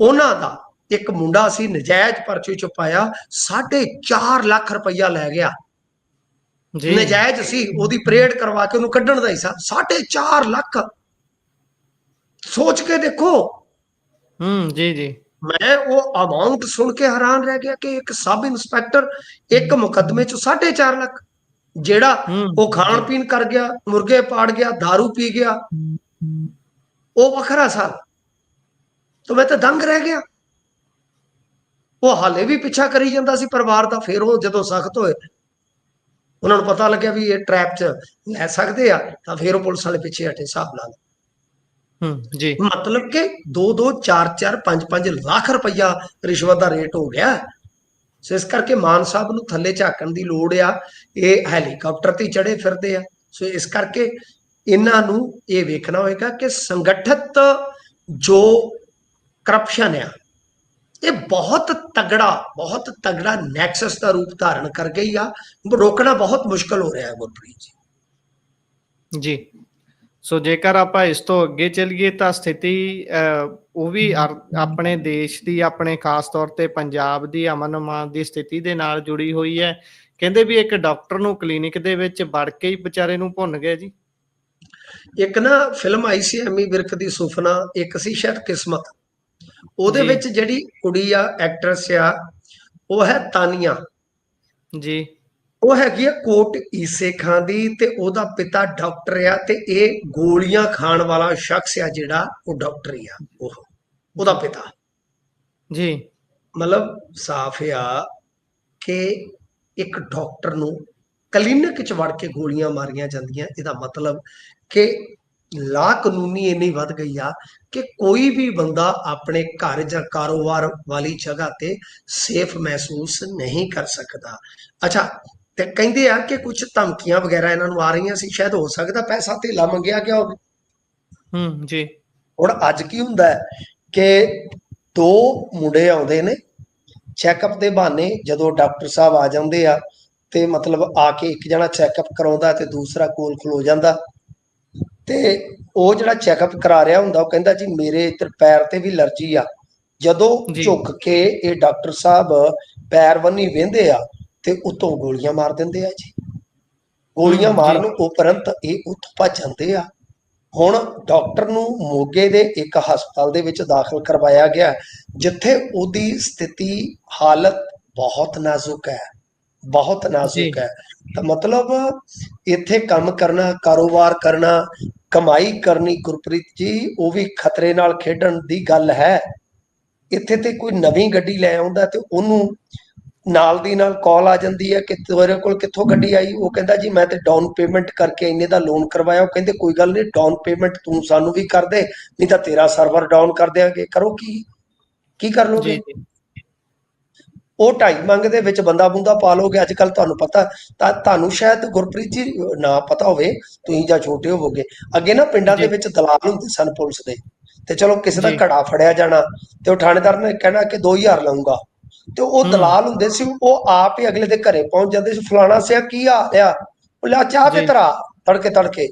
ਉਹਨਾਂ ਦਾ ਇੱਕ ਮੁੰਡਾ ਸੀ, ਨਜਾਇਜ਼ ਪਰਚੇ ਚ ਪਾਇਆ, 4.5 ਲੱਖ ਰੁਪਈਆ ਲੈ ਗਿਆ। ਜੀ ਨਜਾਇਜ਼ ਸੀ, ਉਹਦੀ ਪਰੇਡ ਕਰਵਾ ਕੇ ਉਹਨੂੰ ਕੱਢਣ ਦਾ ਹੀ ਸੀ। 4.5 ਲੱਖ, ਸੋਚ ਕੇ ਦੇਖੋ। ਜੀ ਜੀ ਮੈਂ ਉਹ ਅਮਾਉਂਟ ਸੁਣ ਕੇ ਹੈਰਾਨ ਰਹਿ ਗਿਆ ਕਿ ਇੱਕ ਸਬ ਇੰਸਪੈਕਟਰ ਇੱਕ ਮੁਕੱਦਮੇ ਚ 4.5 ਲੱਖ। ਜਿਹੜਾ ਉਹ ਖਾਣ ਜੀ ਪੀਣ ਕਰ ਗਿਆ, ਮੁਰਗੇ ਪਾੜ ਗਿਆ, दारू ਪੀ ਗਿਆ, ਉਹ ਵੱਖਰਾ ਸਾ। ਤਾਂ ਮੈਂ ਤਾਂ ਦੰਗ ਰਹਿ ਗਿਆ। ਉਹ ਹਾਲੇ ਵੀ ਪਿੱਛਾ ਕਰੀ ਜਾਂਦਾ ਸੀ ਪਰਿਵਾਰ ਦਾ। ਫਿਰ ਉਹ ਜਦੋਂ ਸਖਤ ਹੋਏ, ਉਹਨਾਂ ਨੂੰ ਪਤਾ ਲੱਗਿਆ ਵੀ ਇਹ ਟ੍ਰੈਪ 'ਚ ਲੈ ਸਕਦੇ ਆ, ਤਾਂ ਫਿਰ ਉਹ ਪੁਲਿਸ ਵਾਲੇ ਪਿੱਛੇ ਹਟੇ ਹਿਸਾਬ ਨਾਲ। ਜੀ ਮਤਲਬ ਕਿ 2-2, 4-4, 5-5 ਲੱਖ ਰੁਪਈਆ ਰਿਸ਼ਵਤ ਦਾ ਰੇਟ ਹੋ ਗਿਆ। ਸੋ ਇਸ ਕਰਕੇ ਮਾਨ ਸਾਹਿਬ ਨੂੰ ਥੱਲੇ ਝਾਕਣ ਦੀ ਲੋੜ ਆ। ਇਹ ਹੈਲੀਕਾਪਟਰ ਤੇ ਚੜੇ ਫਿਰਦੇ ਆ। ਸੋ ਇਸ ਕਰਕੇ ਇਹਨਾਂ ਨੂੰ ਇਹ ਵੇਖਣਾ ਹੋਏਗਾ ਕਿ ਸੰਗਠਿਤ ਜੋ ਕਰਪਸ਼ਨ ਆ, ਇਹ ਬਹੁਤ ਤਗੜਾ ਨੈਕਸਸ ਦਾ ਰੂਪ ਧਾਰਨ ਕਰ ਗਈ ਆ। ਰੋਕਣਾ ਬਹੁਤ ਮੁਸ਼ਕਲ ਹੋ ਰਿਹਾ ਹੈ ਗੁਰਪ੍ਰੀਤ ਜੀ। ਜੀ ਸੋ ਜੇਕਰ ਆਪਾਂ ਇਸ ਤੋਂ ਅੱਗੇ ਚੱਲੀਏ ਤਾਂ ਸਥਿਤੀ ਉਹ ਵੀ ਆਪਣੇ ਦੇਸ਼ ਦੀ, ਆਪਣੇ ਖਾਸ ਤੌਰ ਤੇ ਪੰਜਾਬ ਦੀ ਅਮਨ ਅਮਾਨ ਦੀ ਸਥਿਤੀ ਦੇ ਨਾਲ ਜੁੜੀ ਹੋਈ ਹੈ। ਕਹਿੰਦੇ ਵੀ ਇੱਕ ਡਾਕਟਰ ਨੂੰ ਕਲੀਨਿਕ ਦੇ ਵਿੱਚ ਵੜ ਕੇ ਹੀ ਵਿਚਾਰੇ ਨੂੰ ਭੁੰਨ ਗਏ ਜੀ। ਇੱਕ ਨਾ ਫਿਲਮ ਆਈ ਸੀ ਐਮੀ ਵਿਰਕ ਦੀ, ਸੁਫਨਾ, ਇੱਕ ਸੀ ਸ਼ਾਇਦ ਕਿਸਮਤ। ਉਹਦੇ ਜੀ ਵਿੱਚ ਜਿਹੜੀ ਕੁੜੀ ਆ, ਐਕਟਰਸ ਆ, ਉਹ ਹੈ ਤਾਨੀਆ। ਜੀ ਉਹ ਹੈਗੀ ਆ ਕੋਟ ਈਸੇ ਖਾਂ ਦੀ, ਤੇ ਉਹਦਾ ਪਿਤਾ ਡਾਕਟਰ ਆ, ਤੇ ਇਹ ਗੋਲੀਆਂ ਖਾਣ ਵਾਲਾ ਸ਼ਖਸ ਆ ਜਿਹੜਾ, ਉਹ ਡਾਕਟਰ ਹੀ ਆ। ਉਹਦਾ ਪਿਤਾ। ਜੀ ਮਤਲਬ ਸਾਫ਼ ਆ ਕਿ ਇੱਕ ਡਾਕਟਰ ਨੂੰ ਕਲੀਨਿਕ ਚ ਵੜ ਕੇ ਗੋਲੀਆਂ ਮਾਰੀਆਂ ਜਾਂਦੀਆਂ। ਇਹਦਾ ਮਤਲਬ ਕਿ ਲਾ ਕਾਨੂੰਨੀ ਇੰਨੀ ਵੱਧ ਗਈ ਆ ਕਿ ਕੋਈ ਵੀ ਬੰਦਾ ਆਪਣੇ ਘਰ ਜਾਂ ਕਾਰੋਬਾਰ ਵਾਲੀ ਜਗ੍ਹਾ ਤੇ ਸੇਫ ਮਹਿਸੂਸ ਨਹੀਂ ਕਰ ਸਕਦਾ। ਅੱਛਾ, ਤੇ ਕਹਿੰਦੇ ਆ ਕਿ ਕੁਝ ਧਮਕੀਆਂ ਵਗੈਰਾ ਇਹਨਾਂ ਨੂੰ ਆ ਰਹੀਆਂ ਸੀ, ਸ਼ਾਇਦ ਹੋ ਸਕਦਾ ਪੈਸਾ ਧੇਲਾ ਮੰਗਿਆ ਗਿਆ ਹੋਵੇ। ਜੀ ਹੁਣ ਅੱਜ ਕੀ ਹੁੰਦਾ ਹੈ ਕਿ 2 ਮੁੰਡੇ ਆਉਂਦੇ ਨੇ ਚੈੱਕਅਪ ਦੇ ਬਹਾਨੇ। ਜਦੋਂ ਡਾਕਟਰ ਸਾਹਿਬ ਆ ਜਾਂਦੇ ਆ, ਤੇ ਮਤਲਬ ਆ ਕੇ ਇੱਕ ਜਣਾ ਚੈੱਕਅਪ ਕਰਾਉਂਦਾ ਤੇ ਦੂਸਰਾ ਕੋਲ ਖਲੋ ਜਾਂਦਾ। ਤੇ ਉਹ ਜਿਹੜਾ ਚੈੱਕਅਪ ਕਰਾ ਰਿਹਾ ਹੁੰਦਾ, ਉਹ ਕਹਿੰਦਾ ਜੀ ਮੇਰੇ ਇੱਧਰ ਪੈਰ ਤੇ ਵੀ ਅਲਰਜੀ ਆ। ਜਦੋਂ ਜੀ ਝੁੱਕ ਕੇ ਇਹ ਡਾਕਟਰ ਸਾਹਿਬ ਪੈਰ ਬੰਨੀ ਵਹਿੰਦੇ ਆ, ਤੇ ਉਤੋਂ ਗੋਲੀਆਂ ਮਾਰ ਦਿੰਦੇ ਆ ਜੀ। ਗੋਲੀਆਂ ਜੀ ਮਾਰਨ ਉਪਰੰਤ ਇਹ ਉੱਥੋਂ ਭੱਜ ਜਾਂਦੇ ਆ। ਹੁਣ ਡਾਕਟਰ ਨੂੰ ਮੋਗੇ ਦੇ ਇੱਕ ਹਸਪਤਾਲ ਦੇ ਵਿੱਚ ਦਾਖਲ ਕਰਵਾਇਆ ਗਿਆ, ਜਿੱਥੇ ਉਹਦੀ ਸਥਿਤੀ, ਹਾਲਤ ਬਹੁਤ ਨਾਜ਼ੁਕ ਹੈ, ਬਹੁਤ ਜੀ ਨਾਜ਼ੁਕ ਹੈ। ਤਾਂ ਮਤਲਬ ਇੱਥੇ ਕੰਮ ਕਰਨਾ, ਕਾਰੋਬਾਰ ਕਰਨਾ, ਕਮਾਈ ਕਰਨੀ ਗੁਰਪ੍ਰੀਤ ਜੀ, ਉਹ ਵੀ ਖਤਰੇ ਨਾਲ ਖੇਡਣ ਦੀ ਗੱਲ ਹੈ। ਇੱਥੇ ਤੇ ਕੋਈ ਨਵੀਂ ਗੱਡੀ ਲੈ ਆਉਂਦਾ ਤੇ ਉਹਨੂੰ ਨਾਲ ਦੀ ਨਾਲ ਕਾਲ ਆ ਜਾਂਦੀ ਹੈ ਕਿ ਤੇਰੇ ਕੋਲ ਕਿੱਥੋਂ ਗੱਡੀ ਆਈ। ਉਹ ਕਹਿੰਦਾ ਜੀ ਮੈਂ ਤੇ ਡਾਊਨ ਪੇਮੈਂਟ ਕਰਕੇ ਇੰਨੇ ਦਾ ਲੋਨ ਕਰਵਾਇਆ। ਉਹ ਕਹਿੰਦੇ ਕੋਈ ਗੱਲ ਨਹੀਂ, ਡਾਊਨ ਪੇਮੈਂਟ ਤੂੰ ਸਾਨੂੰ ਵੀ ਕਰ ਦੇ, ਨਹੀਂ ਤਾਂ ਤੇਰਾ ਸਰਵਰ ਡਾਊਨ ਕਰ ਦਿਆਂਗੇ। ਕਰੋ ਕੀ ਕਰ ਲੋਗੇ? ਜੀ ਉਹ 2.5 ਮੰਗ ਦੇ ਵਿੱਚ ਬੰਦਾ ਬੁੰਦਾ ਪਾ ਲੋਗੇ। ਅੱਜ ਕੱਲ ਤੁਹਾਨੂੰ ਪਤਾ, ਤਾਂ ਤੁਹਾਨੂੰ ਸ਼ਾਇਦ ਗੁਰਪ੍ਰੀਤ ਜੀ ਨਾ ਪਤਾ ਹੋਵੇ, ਤੁਸੀਂ ਜਾਂ ਛੋਟੇ ਹੋਵੋਗੇ। ਅੱਗੇ ਨਾ ਪਿੰਡਾਂ ਦੇ ਜੀ ਵਿੱਚ ਦਲਾਲ ਹੁੰਦੇ ਸਨ ਪੁਲਿਸ ਦੇ, ਤੇ ਚਲੋ ਕਿਸੇ ਦਾ ਜੀ ਘੜਾ ਫੜਿਆ ਜਾਣਾ, ਤੇ ਉਹ ਥਾਣੇਦਾਰ ਨੇ ਕਹਿਣਾ ਕਿ 2000 ਲਊਂਗਾ, ਤੇ ਉਹ ਦਲਾਲ ਹੁੰਦੇ ਸੀ, ਉਹ ਆਪ ਹੀ ਅਗਲੇ ਦੇ ਘਰੇ ਪਹੁੰਚ ਜਾਂਦੇ ਸੀ। ਫਲਾਣਾ ਸਿਆ ਕੀ ਹਾਲ ਆ? ਉਹ ਲਿਆ ਚਾਹ ਤੇ ਜੀ ਧਰਾ, ਤੜਕੇ।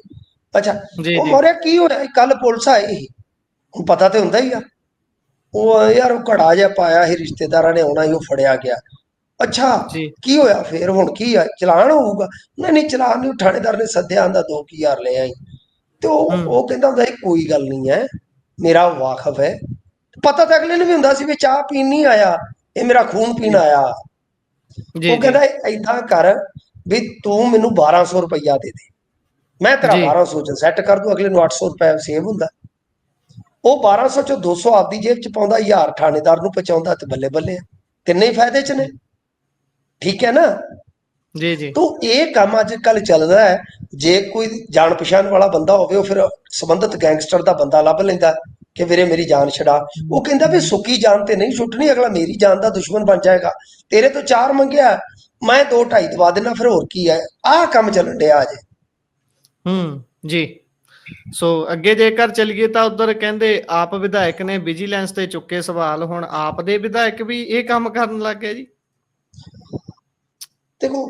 ਅੱਛਾ, ਜੀ ਉਹ ਜੀ ਮੋਰਿਆ ਕੀ ਹੋਇਆ? ਕੱਲ ਪੁਲਿਸ ਆਈ ਸੀ। ਹੁਣ ਪਤਾ ਤੇ ਹੁੰਦਾ ਹੀ ਆ। ਉਹ ਯਾਰ ਉਹ ਘੜਾ ਜਿਹਾ ਪਾਇਆ ਸੀ, ਰਿਸ਼ਤੇਦਾਰਾਂ ਨੇ ਆਉਣਾ ਸੀ, ਉਹ ਫੜਿਆ ਗਿਆ। ਅੱਛਾ, ਜੀ ਕੀ ਹੋਇਆ ਫਿਰ? ਹੁਣ ਕੀ ਆ, ਚਲਾਨ ਹੋਊਗਾ? ਨਹੀਂ ਚਲਾਨ ਨਹੀਂ, ਥਾਣੇਦਾਰ ਨੇ ਸੱਦਿਆ, ਆਂਦਾ 2000 ਲੈ ਆਈ। ਤੇ ਉਹ ਕਹਿੰਦਾ ਹੁੰਦਾ ਕੋਈ ਗੱਲ ਨਹੀਂ ਹੈ, ਮੇਰਾ ਵਾਕਫ ਹੈ। ਪਤਾ ਤਾਂ ਅਗਲੇ ਨੂੰ ਵੀ ਹੁੰਦਾ ਸੀ ਵੀ ਚਾਹ ਪੀਣ ਨਹੀਂ ਆਇਆ, ਇਹ ਮੇਰਾ ਖੂਨ ਪੀਣ ਆਇਆ। ਜੀ ਉਹ ਜੀ ਕਹਿੰਦਾ ਏਦਾਂ ਕਰ ਵੀ ਤੂੰ ਮੈਨੂੰ 1200 ਰੁਪਈਆ ਦੇ ਦੇ, ਮੈਂ ਤੇਰਾ ਜੀ 1200 ਚ ਸੈੱਟ ਕਰ ਦੂੰ, ਅਗਲੇ ਨੂੰ 800 ਰੁਪਏ ਸੇਵ ਹੁੰਦਾ। ਉਹ 1200 ਚੋਂ 200 ਆਪਦੀ ਜੇਬ ਚ ਪਾਉਂਦਾ, 1000 ਥਾਣੇਦਾਰ ਨੂੰ ਪਹੁੰਚਾਉਂਦਾ, ਤੇ ਬੱਲੇ ਬੱਲੇ ਆ, ਤਿੰਨੇ ਹੀ ਫਾਇਦੇ ਚ ਨੇ। ਠੀਕ ਹੈ ਨਾ। ਜੀ ਜੀ ਤੋ ਇਹ ਕੰਮ ਅੱਜ ਕੱਲ ਚੱਲਦਾ ਹੈ। ਜੇ ਕੋਈ ਜਾਣ ਪਛਾਣ ਵਾਲਾ ਬੰਦਾ ਹੋਵੇ, ਉਹ ਫਿਰ ਸੰਬੰਧਿਤ ਗੈਂਗਸਟਰ ਦਾ ਬੰਦਾ ਲੱਭ ਲੈਂਦਾ ਕਿ ਵੀਰੇ ਮੇਰੀ ਜਾਨ ਛਡਾ। ਉਹ ਕਹਿੰਦਾ ਵੀ ਸੁੱਕੀ ਜਾਨ ਤੇ ਨਹੀਂ ਛੁੱਟਣੀ, ਅਗਲਾ ਮੇਰੀ ਜਾਨ ਦਾ ਦੁਸ਼ਮਣ ਬਣ ਜਾਏਗਾ। ਤੇਰੇ ਤੋਂ 4 ਮੰਗਿਆ, ਮੈਂ 2 2.5 ਦਵਾ ਦੇਣਾ, ਫਿਰ ਹੋਰ ਕੀ ਹੈ। ਆਹ ਕੰਮ ਚੱਲਣ ਡਿਆ ਅਜੇ। ਜੀ। ਸੋ ਅੱਗੇ ਜੇਕਰ ਚੱਲੀਏ ਤਾਂ ਉਧਰ ਕਹਿੰਦੇ ਆਪ ਵਿਧਾਇਕ ਨੇ ਵਿਜੀਲੈਂਸ ਤੇ ਚੁੱਕੇ ਸਵਾਲ, ਹੁਣ ਆਪ ਦੇ ਵਿਧਾਇਕ ਵੀ ਇਹ ਕੰਮ ਕਰਨ ਲੱਗ ਗਏ ਜੀ। ਦੇਖੋ,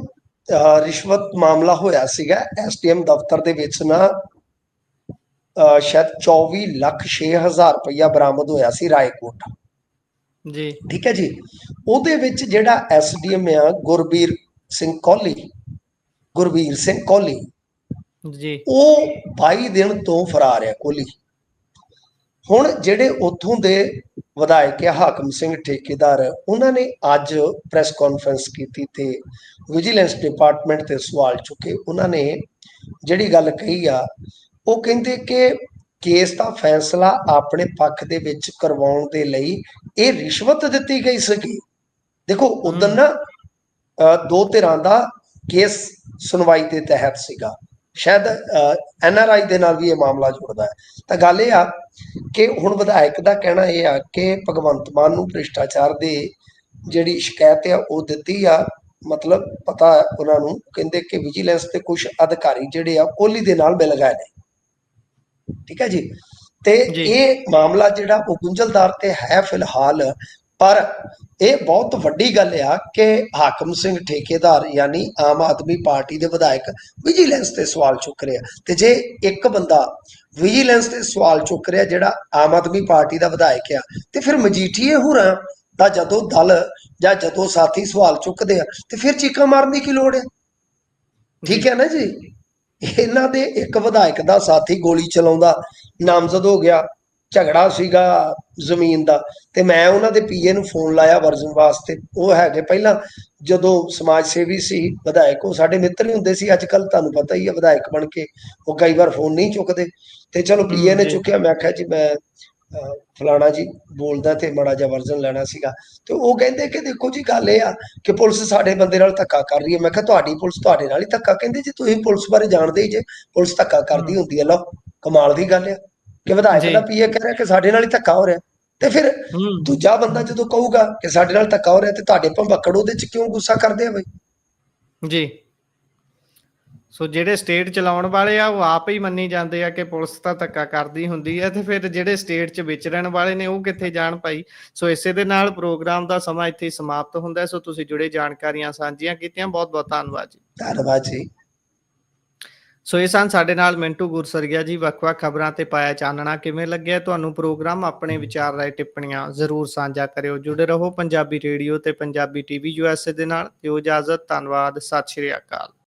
ਰਿਸ਼ਵਤ ਮਾਮਲਾ ਹੋਇਆ ਸੀਗਾ ਐਸਡੀਐਮ ਦਫ਼ਤਰ ਦੇ ਵਿੱਚ ਨਾ, ਸ਼ਾਇਦ 24,06,000 ਰੁਪਇਆ ਬਰਾਮਦ ਹੋਇਆ ਸੀ ਰਾਏਕੋਟ। ਜੀ ਠੀਕ ਹੈ ਜੀ। ਉਹਦੇ ਵਿੱਚ ਜਿਹੜਾ ਐਸਡੀਐਮ ਆ ਗੁਰਬੀਰ ਸਿੰਘ ਕੋਹਲੀ, ਗੁਰਬੀਰ ਸਿੰਘ ਕੋਹਲੀ, ਜੀ ਉਹ 22 ਦਿਨ ਤੋਂ ਫਰਾਰ ਆ ਕੋਹਲੀ। ਹੁਣ ਜਿਹੜੇ ਉੱਥੋਂ ਦੇ ਵਿਧਾਇਕ ਆ ਹਾਕਮ ਸਿੰਘ ਠੇਕੇਦਾਰ, ਉਹਨਾਂ ਨੇ ਅੱਜ ਪ੍ਰੈਸ ਕਾਨਫਰੰਸ ਕੀਤੀ ਤੇ ਵਿਜੀਲੈਂਸ ਡਿਪਾਰਟਮੈਂਟ ਤੇ ਸਵਾਲ ਚੁੱਕੇ। ਉਹਨਾਂ ਨੇ ਜਿਹੜੀ ਗੱਲ ਕਹੀ ਆ, ਉਹ ਕਹਿੰਦੇ ਕਿ ਕੇਸ ਦਾ ਫੈਸਲਾ ਆਪਣੇ ਪੱਖ ਦੇ ਵਿੱਚ ਕਰਵਾਉਣ ਦੇ ਲਈ ਇਹ ਰਿਸ਼ਵਤ ਦਿੱਤੀ ਗਈ ਸੀਗੀ। ਦੇਖੋ ਉਦੋਂ ਨਾ 2 ਧਿਰਾਂ ਦਾ ਕੇਸ ਸੁਣਵਾਈ ਦੇ ਤਹਿਤ ਸੀਗਾ, ਸ਼ਾਇਦ ਐਨਆਰਆਈ ਦੇ ਨਾਲ ਵੀ ਇਹ ਮਾਮਲਾ ਜੁੜਦਾ ਹੈ। ਤਾਂ ਗੱਲ ਇਹ ਆ ਕਿ ਹੁਣ ਵਿਧਾਇਕ ਦਾ ਕਹਿਣਾ ਇਹ ਆ ਕਿ ਭਗਵੰਤ ਮਾਨ ਨੂੰ ਭ੍ਰਿਸ਼ਟਾਚਾਰ ਦੀ ਜਿਹੜੀ ਸ਼ਿਕਾਇਤ ਆ ਉਹ ਦਿੱਤੀ ਆ, ਮਤਲਬ ਪਤਾ ਉਹਨਾਂ ਨੂੰ, ਕਹਿੰਦੇ ਕਿ ਵਿਜੀਲੈਂਸ ਦੇ ਕੁਝ ਅਧਿਕਾਰੀ ਜਿਹੜੇ ਆ ਕੋਹਲੀ ਦੇ ਨਾਲ ਮਿਲ ਗਏ ਨੇ। ਠੀਕ ਹੈ ਜੀ। ਤੇ ਇਹ ਮਾਮਲਾ ਜਿਹੜਾ ਉਹ ਗੁੰਝਲਦਾਰ ਤੇ ਹੈ ਫਿਲਹਾਲ, ਪਰ ਇਹ ਬਹੁਤ ਵੱਡੀ ਗੱਲ ਆ ਕਿ ਹਾਕਮ ਸਿੰਘ ਠੇਕੇਦਾਰ ਯਾਨੀ ਆਮ ਆਦਮੀ ਪਾਰਟੀ ਦੇ ਵਿਧਾਇਕ ਵਿਜੀਲੈਂਸ ਤੇ ਸਵਾਲ ਚੁੱਕ ਰਿਹਾ। ਤੇ ਜੇ ਇੱਕ ਬੰਦਾ ਵਿਜੀਲੈਂਸ ਤੇ ਸਵਾਲ ਚੁੱਕ ਰਿਹਾ ਜਿਹੜਾ ਆਮ ਆਦਮੀ ਪਾਰਟੀ ਦਾ ਵਿਧਾਇਕ ਆ, ਤੇ ਫਿਰ ਮਜੀਠੀਏ ਹੋਰਾਂ ਦਾ ਜਦੋਂ ਦਲ ਜਾਂ ਜਦੋਂ ਸਾਥੀ ਸਵਾਲ ਚੁੱਕਦੇ ਆ, ਤੇ ਫਿਰ ਚੀਕਾਂ ਮਾਰਨ ਦੀ ਕੀ ਲੋੜ ਹੈ। ਠੀਕ ਹੈ ਨਾ ਜੀ। ਇਹਨਾਂ ਦੇ ਇੱਕ ਵਿਧਾਇਕ ਦਾ ਸਾਥੀ ਗੋਲੀ ਚਲਾਉਂਦਾ ਨਾਮਜ਼ਦ ਹੋ ਗਿਆ, ਝਗੜਾ ਸੀਗਾ ਜ਼ਮੀਨ ਦਾ, ਤੇ ਮੈਂ ਉਹਨਾਂ ਦੇ ਪੀਏ ਨੂੰ ਫੋਨ ਲਾਇਆ ਵਰਜਨ ਵਾਸਤੇ। ਉਹ ਹੈਗੇ ਪਹਿਲਾਂ ਜਦੋਂ ਸਮਾਜ ਸੇਵੀ ਸੀ ਵਿਧਾਇਕ, ਉਹ ਸਾਡੇ ਮਿੱਤਰ ਹੀ ਹੁੰਦੇ ਸੀ। ਅੱਜ ਕੱਲ ਤੁਹਾਨੂੰ ਪਤਾ ਹੀ ਹੈ ਵਿਧਾਇਕ ਬਣ ਕੇ ਉਹ ਕਈ ਵਾਰ ਫੋਨ ਨਹੀਂ ਚੁੱਕਦੇ। ਤੇ ਚਲੋ ਪੀਏ ਨੇ ਚੁੱਕਿਆ, ਮੈਂ ਆਖਿਆ ਜੀ ਮੈਂ ਫਲਾਣਾ ਜੀ ਬੋਲਦਾ ਤੇ ਮਾੜਾ ਜਿਹਾ ਵਰਜਨ ਲੈਣਾ ਸੀਗਾ। ਤੇ ਉਹ ਕਹਿੰਦੇ ਕਿ ਦੇਖੋ ਜੀ ਗੱਲ ਇਹ ਆ ਕਿ ਪੁਲਿਸ ਸਾਡੇ ਬੰਦੇ ਨਾਲ ਧੱਕਾ ਕਰ ਰਹੀ ਹੈ। ਮੈਂ ਕਿਹਾ ਤੁਹਾਡੀ ਪੁਲਿਸ ਤੁਹਾਡੇ ਨਾਲ ਹੀ ਧੱਕਾ, ਕਹਿੰਦੇ ਜੀ ਤੁਸੀਂ ਪੁਲਿਸ ਬਾਰੇ ਜਾਣਦੇ ਹੀ ਜੇ, ਪੁਲਿਸ ਧੱਕਾ ਕਰਦੀ ਹੁੰਦੀ ਹੈ। ਲਓ ਕਮਾਲ ਦੀ ਗੱਲ ਆ ਕਿ ਵਿਧਾਇਕ ਦਾ ਪੀਏ ਕਹਿ ਰਿਹਾ ਕਿ ਸਾਡੇ ਨਾਲ ਹੀ ਧੱਕਾ ਹੋ ਰਿਹਾ, ਤੇ ਫਿਰ ਦੂਜਾ ਬੰਦਾ ਜਦੋਂ ਕਹੂਗਾ ਕਿ ਸਾਡੇ ਨਾਲ ਧੱਕਾ ਹੋ ਰਿਹਾ, ਤੇ ਤੁਹਾਡੇ ਭੰਬਕੜ ਉਹਦੇ ਚ ਕਿਉਂ ਗੁੱਸਾ ਕਰਦੇ ਆ ਬਈ ਜੀ। ਸੋ ਜਿਹੜੇ ਸਟੇਟ ਚਲਾਉਣ ਵਾਲੇ ਆ ਉਹ ਆਪ ਹੀ ਮੰਨੀ ਜਾਂਦੇ ਆ ਕਿ ਪੁਲਿਸ ਤਾਂ ਧੱਕਾ ਕਰਦੀ ਹੁੰਦੀ ਹੈ, ਤੇ ਫਿਰ ਜਿਹੜੇ ਸਟੇਟ 'ਚ ਵਿਚਰਨ ਵਾਲੇ ਨੇ ਉਹ ਕਿੱਥੇ ਜਾਣ ਭਾਈ। ਸੋ ਇਸੇ ਦੇ ਨਾਲ ਪ੍ਰੋਗਰਾਮ ਦਾ ਸਮਾਂ ਇੱਥੇ ਸਮਾਪਤ ਹੁੰਦਾ। ਸੋ ਤੁਸੀਂ ਜੁੜੇ ਜਾਣਕਾਰੀਆਂ ਸਾਂਝੀਆਂ ਕੀਤੀਆਂ, ਬਹੁਤ ਬਹੁਤ ਧੰਨਵਾਦ ਜੀ। ਧੰਨਵਾਦ ਜੀ। ਸੋ ਇਹ ਸਨ ਸਾਡੇ ਨਾਲ ਮਿੰਟੂ ਗੁਰਸਰੀਆ ਜੀ। ਵੱਖ-ਵੱਖ ਖਬਰਾਂ ਤੇ ਪਾਇਆ ਚਾਨਣਾ। ਕਿਵੇਂ ਲੱਗਿਆ ਤੁਹਾਨੂੰ ਪ੍ਰੋਗਰਾਮ? ਆਪਣੇ ਵਿਚਾਰ ਰਾਏ ਟਿੱਪਣੀਆਂ ਜ਼ਰੂਰ ਸਾਂਝਾ ਕਰਿਓ। ਜੁੜੇ ਰਹੋ ਪੰਜਾਬੀ ਰੇਡੀਓ ਤੇ ਪੰਜਾਬੀ ਟੀਵੀ USA ਦੇ ਨਾਲ। ਦਿਓ ਇਜਾਜ਼ਤ। ਧੰਨਵਾਦ। ਸਤਿ ਸ਼੍ਰੀ ਅਕਾਲ।